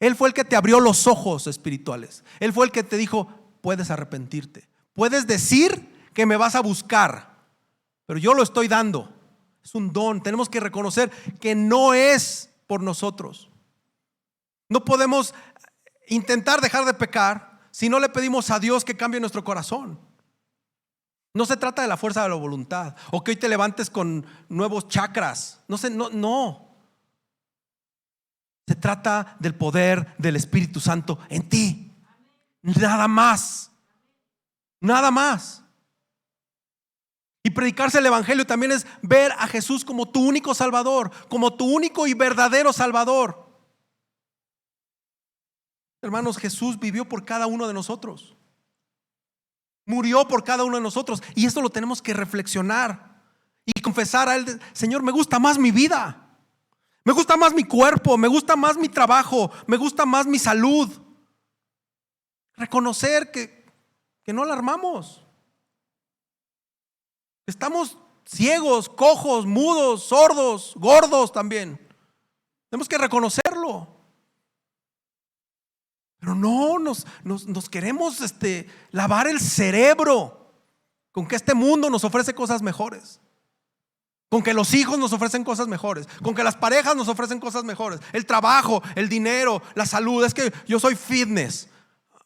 Él fue el que te abrió los ojos espirituales. Él fue el que te dijo, puedes arrepentirte. Puedes decir que me vas a buscar, pero yo lo estoy dando. Es un don. Tenemos que reconocer que no es por nosotros. No podemos intentar dejar de pecar si no le pedimos a Dios que cambie nuestro corazón. No se trata de la fuerza de la voluntad o que hoy te levantes con nuevos chakras. No. Se trata del poder del Espíritu Santo en ti. Nada más. Nada más. Y predicarse el evangelio también es ver a Jesús como tu único Salvador, como tu único y verdadero Salvador. Hermanos, Jesús vivió por cada uno de nosotros. Murió por cada uno de nosotros. Y esto lo tenemos que reflexionar y confesar a Él: Señor, me gusta más mi vida, me gusta más mi cuerpo, me gusta más mi trabajo, me gusta más mi salud. Reconocer que no la armamos. Estamos ciegos, cojos, mudos, sordos, gordos también. Tenemos que reconocerlo. Pero no nos queremos lavar el cerebro con que este mundo nos ofrece cosas mejores, con que los hijos nos ofrecen cosas mejores, con que las parejas nos ofrecen cosas mejores, el trabajo, el dinero, la salud. Es que yo soy fitness.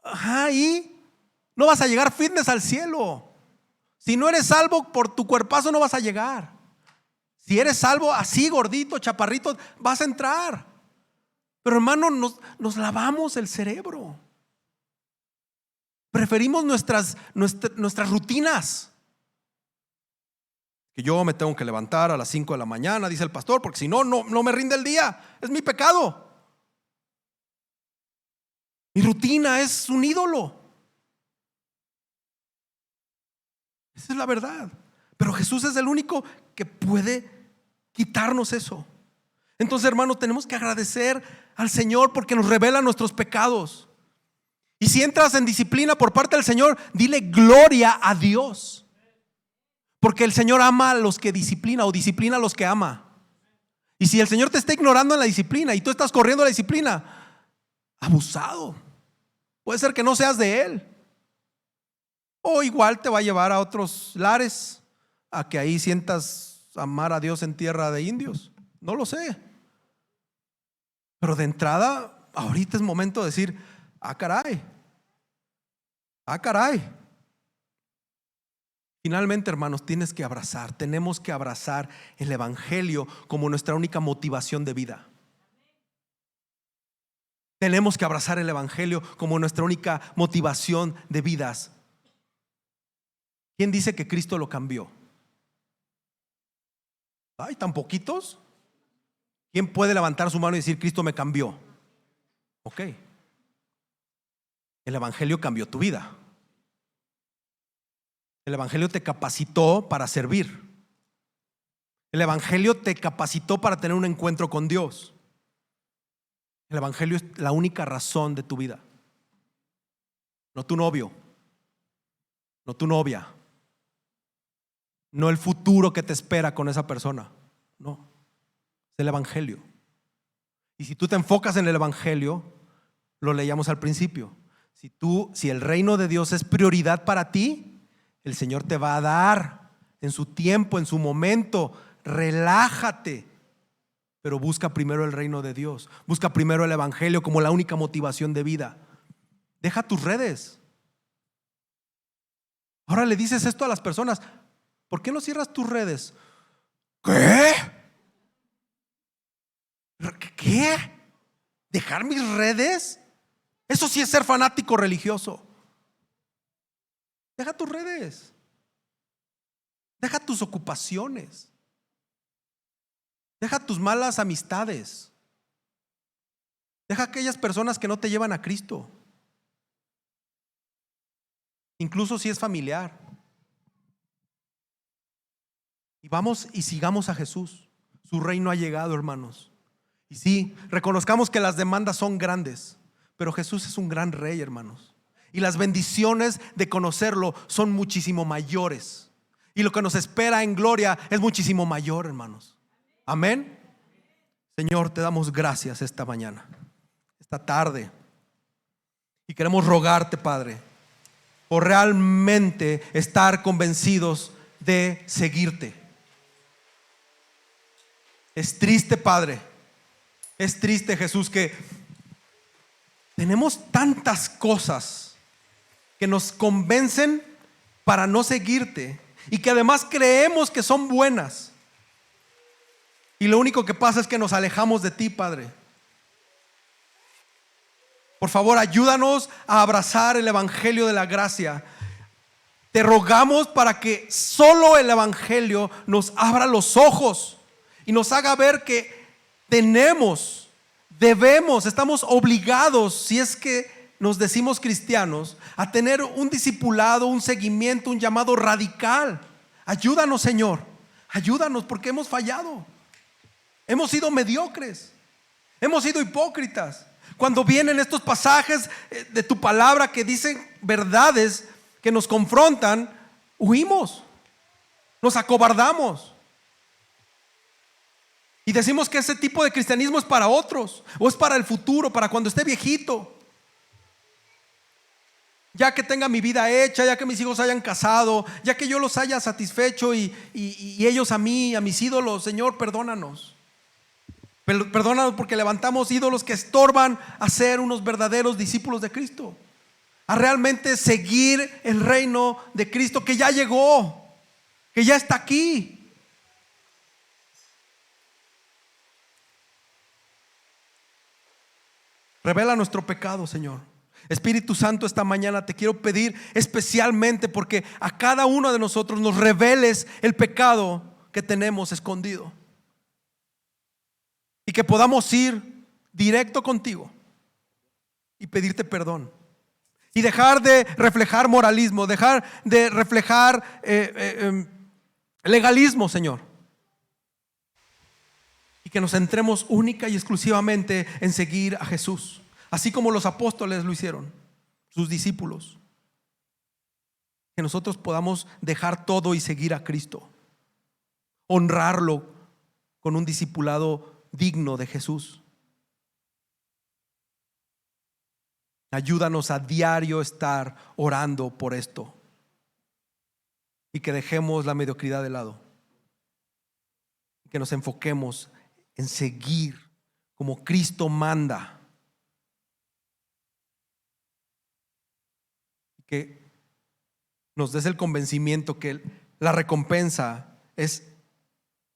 Ajá, y no vas a llegar fitness al cielo. Si no eres salvo por tu cuerpazo, no vas a llegar. Si eres salvo así, gordito, chaparrito, vas a entrar. Pero hermano, nos lavamos el cerebro. Preferimos nuestras rutinas. Que yo me tengo que levantar a las 5 de la mañana, dice el pastor, porque si no me rinde el día. Es mi pecado. Mi rutina es un ídolo. Esa es la verdad. Pero Jesús es el único que puede quitarnos eso. Entonces, hermanos, tenemos que agradecer al Señor porque nos revela nuestros pecados. Y si entras en disciplina por parte del Señor, dile gloria a Dios. Porque el Señor ama a los que disciplina o disciplina a los que ama. Y si el Señor te está ignorando en la disciplina y tú estás corriendo la disciplina, abusado. Puede ser que no seas de Él. O igual te va a llevar a otros lares, a que ahí sientas amar a Dios en tierra de indios. No lo sé. Pero de entrada, ahorita es momento de decir: ah, caray. Finalmente, hermanos, tenemos que abrazar el evangelio como nuestra única motivación de vida. Tenemos que abrazar el evangelio como nuestra única motivación de vidas. ¿Quién dice que Cristo lo cambió? ¿Hay tan poquitos? ¿Quién puede levantar su mano y decir: Cristo me cambió? Ok. El evangelio cambió tu vida. El evangelio te capacitó para servir. El evangelio te capacitó para tener un encuentro con Dios. El evangelio es la única razón de tu vida. No tu novio, no tu novia, no el futuro que te espera con esa persona. No, es el evangelio. Y si tú te enfocas en el evangelio, lo leíamos al principio, si el reino de Dios es prioridad para ti, el Señor te va a dar en su tiempo, en su momento. Relájate, pero busca primero el reino de Dios. Busca primero el evangelio como la única motivación de vida. Deja tus redes. Ahora le dices esto a las personas: ¿por qué no cierras tus redes? ¿Qué? ¿Qué? ¿Dejar mis redes? Eso sí es ser fanático religioso. Deja tus redes. Deja tus ocupaciones. Deja tus malas amistades. Deja aquellas personas que no te llevan a Cristo. Incluso si es familiar. Y vamos y sigamos a Jesús. Su reino ha llegado, hermanos. Y sí, reconozcamos que las demandas son grandes, pero Jesús es un gran rey, hermanos. Y las bendiciones de conocerlo son muchísimo mayores. Y lo que nos espera en gloria es muchísimo mayor, hermanos. Amén. Señor, te damos gracias esta mañana, esta tarde. Y queremos rogarte, Padre, por realmente estar convencidos de seguirte. Es triste, Padre, Es triste, Jesús, que tenemos tantas cosas que nos convencen para no seguirte y que además creemos que son buenas. Y lo único que pasa es que nos alejamos de ti, Padre. Por favor, ayúdanos a abrazar el evangelio de la gracia. Te rogamos para que solo el evangelio nos abra los ojos y nos haga ver que estamos obligados, si es que nos decimos cristianos, a tener un discipulado, un seguimiento, un llamado radical. Ayúdanos, Señor, ayúdanos, porque hemos fallado. Hemos sido mediocres, hemos sido hipócritas. Cuando vienen estos pasajes de tu palabra que dicen verdades que nos confrontan, huimos, nos acobardamos y decimos que ese tipo de cristianismo es para otros, o es para el futuro, para cuando esté viejito, ya que tenga mi vida hecha, ya que mis hijos hayan casado, ya que yo los haya satisfecho y ellos a mí, a mis ídolos. Señor, perdónanos. Perdónanos porque levantamos ídolos que estorban a ser unos verdaderos discípulos de Cristo, a realmente seguir el reino de Cristo que ya llegó, que ya está aquí. Revela nuestro pecado, Señor. Espíritu Santo, esta mañana te quiero pedir especialmente porque a cada uno de nosotros nos reveles el pecado que tenemos escondido y que podamos ir directo contigo y pedirte perdón y dejar de reflejar moralismo, dejar de reflejar legalismo, Señor, y que nos centremos única y exclusivamente en seguir a Jesús, así como los apóstoles lo hicieron, sus discípulos. Que nosotros podamos dejar todo y seguir a Cristo, honrarlo con un discipulado digno de Jesús. Ayúdanos a diario estar orando por esto y que dejemos la mediocridad de lado, que nos enfoquemos en seguir como Cristo manda, que nos des el convencimiento que la recompensa es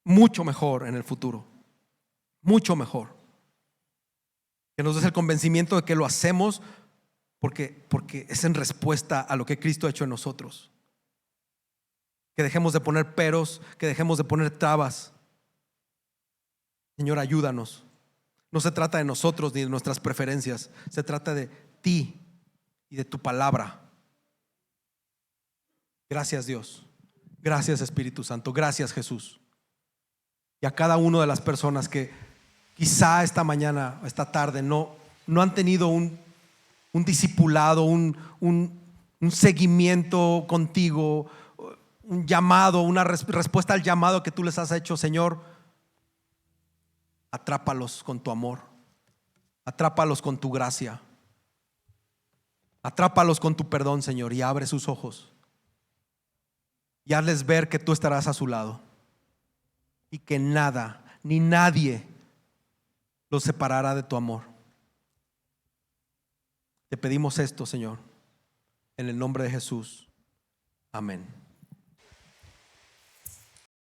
mucho mejor en el futuro, mucho mejor. Que nos des el convencimiento de que lo hacemos porque es en respuesta a lo que Cristo ha hecho en nosotros. Que dejemos de poner peros, que dejemos de poner trabas. Señor, ayúdanos. No se trata de nosotros ni de nuestras preferencias, se trata de ti y de tu palabra. Gracias, Dios. Gracias, Espíritu Santo. Gracias, Jesús. Y a cada una de las personas que quizá esta mañana, esta tarde no han tenido un discipulado, un seguimiento contigo, un llamado, una respuesta al llamado que tú les has hecho, Señor, atrápalos con tu amor, atrápalos con tu gracia, atrápalos con tu perdón, Señor, y abre sus ojos y hazles ver que tú estarás a su lado y que nada ni nadie los separará de tu amor. Te pedimos esto, Señor, en el nombre de Jesús. Amén.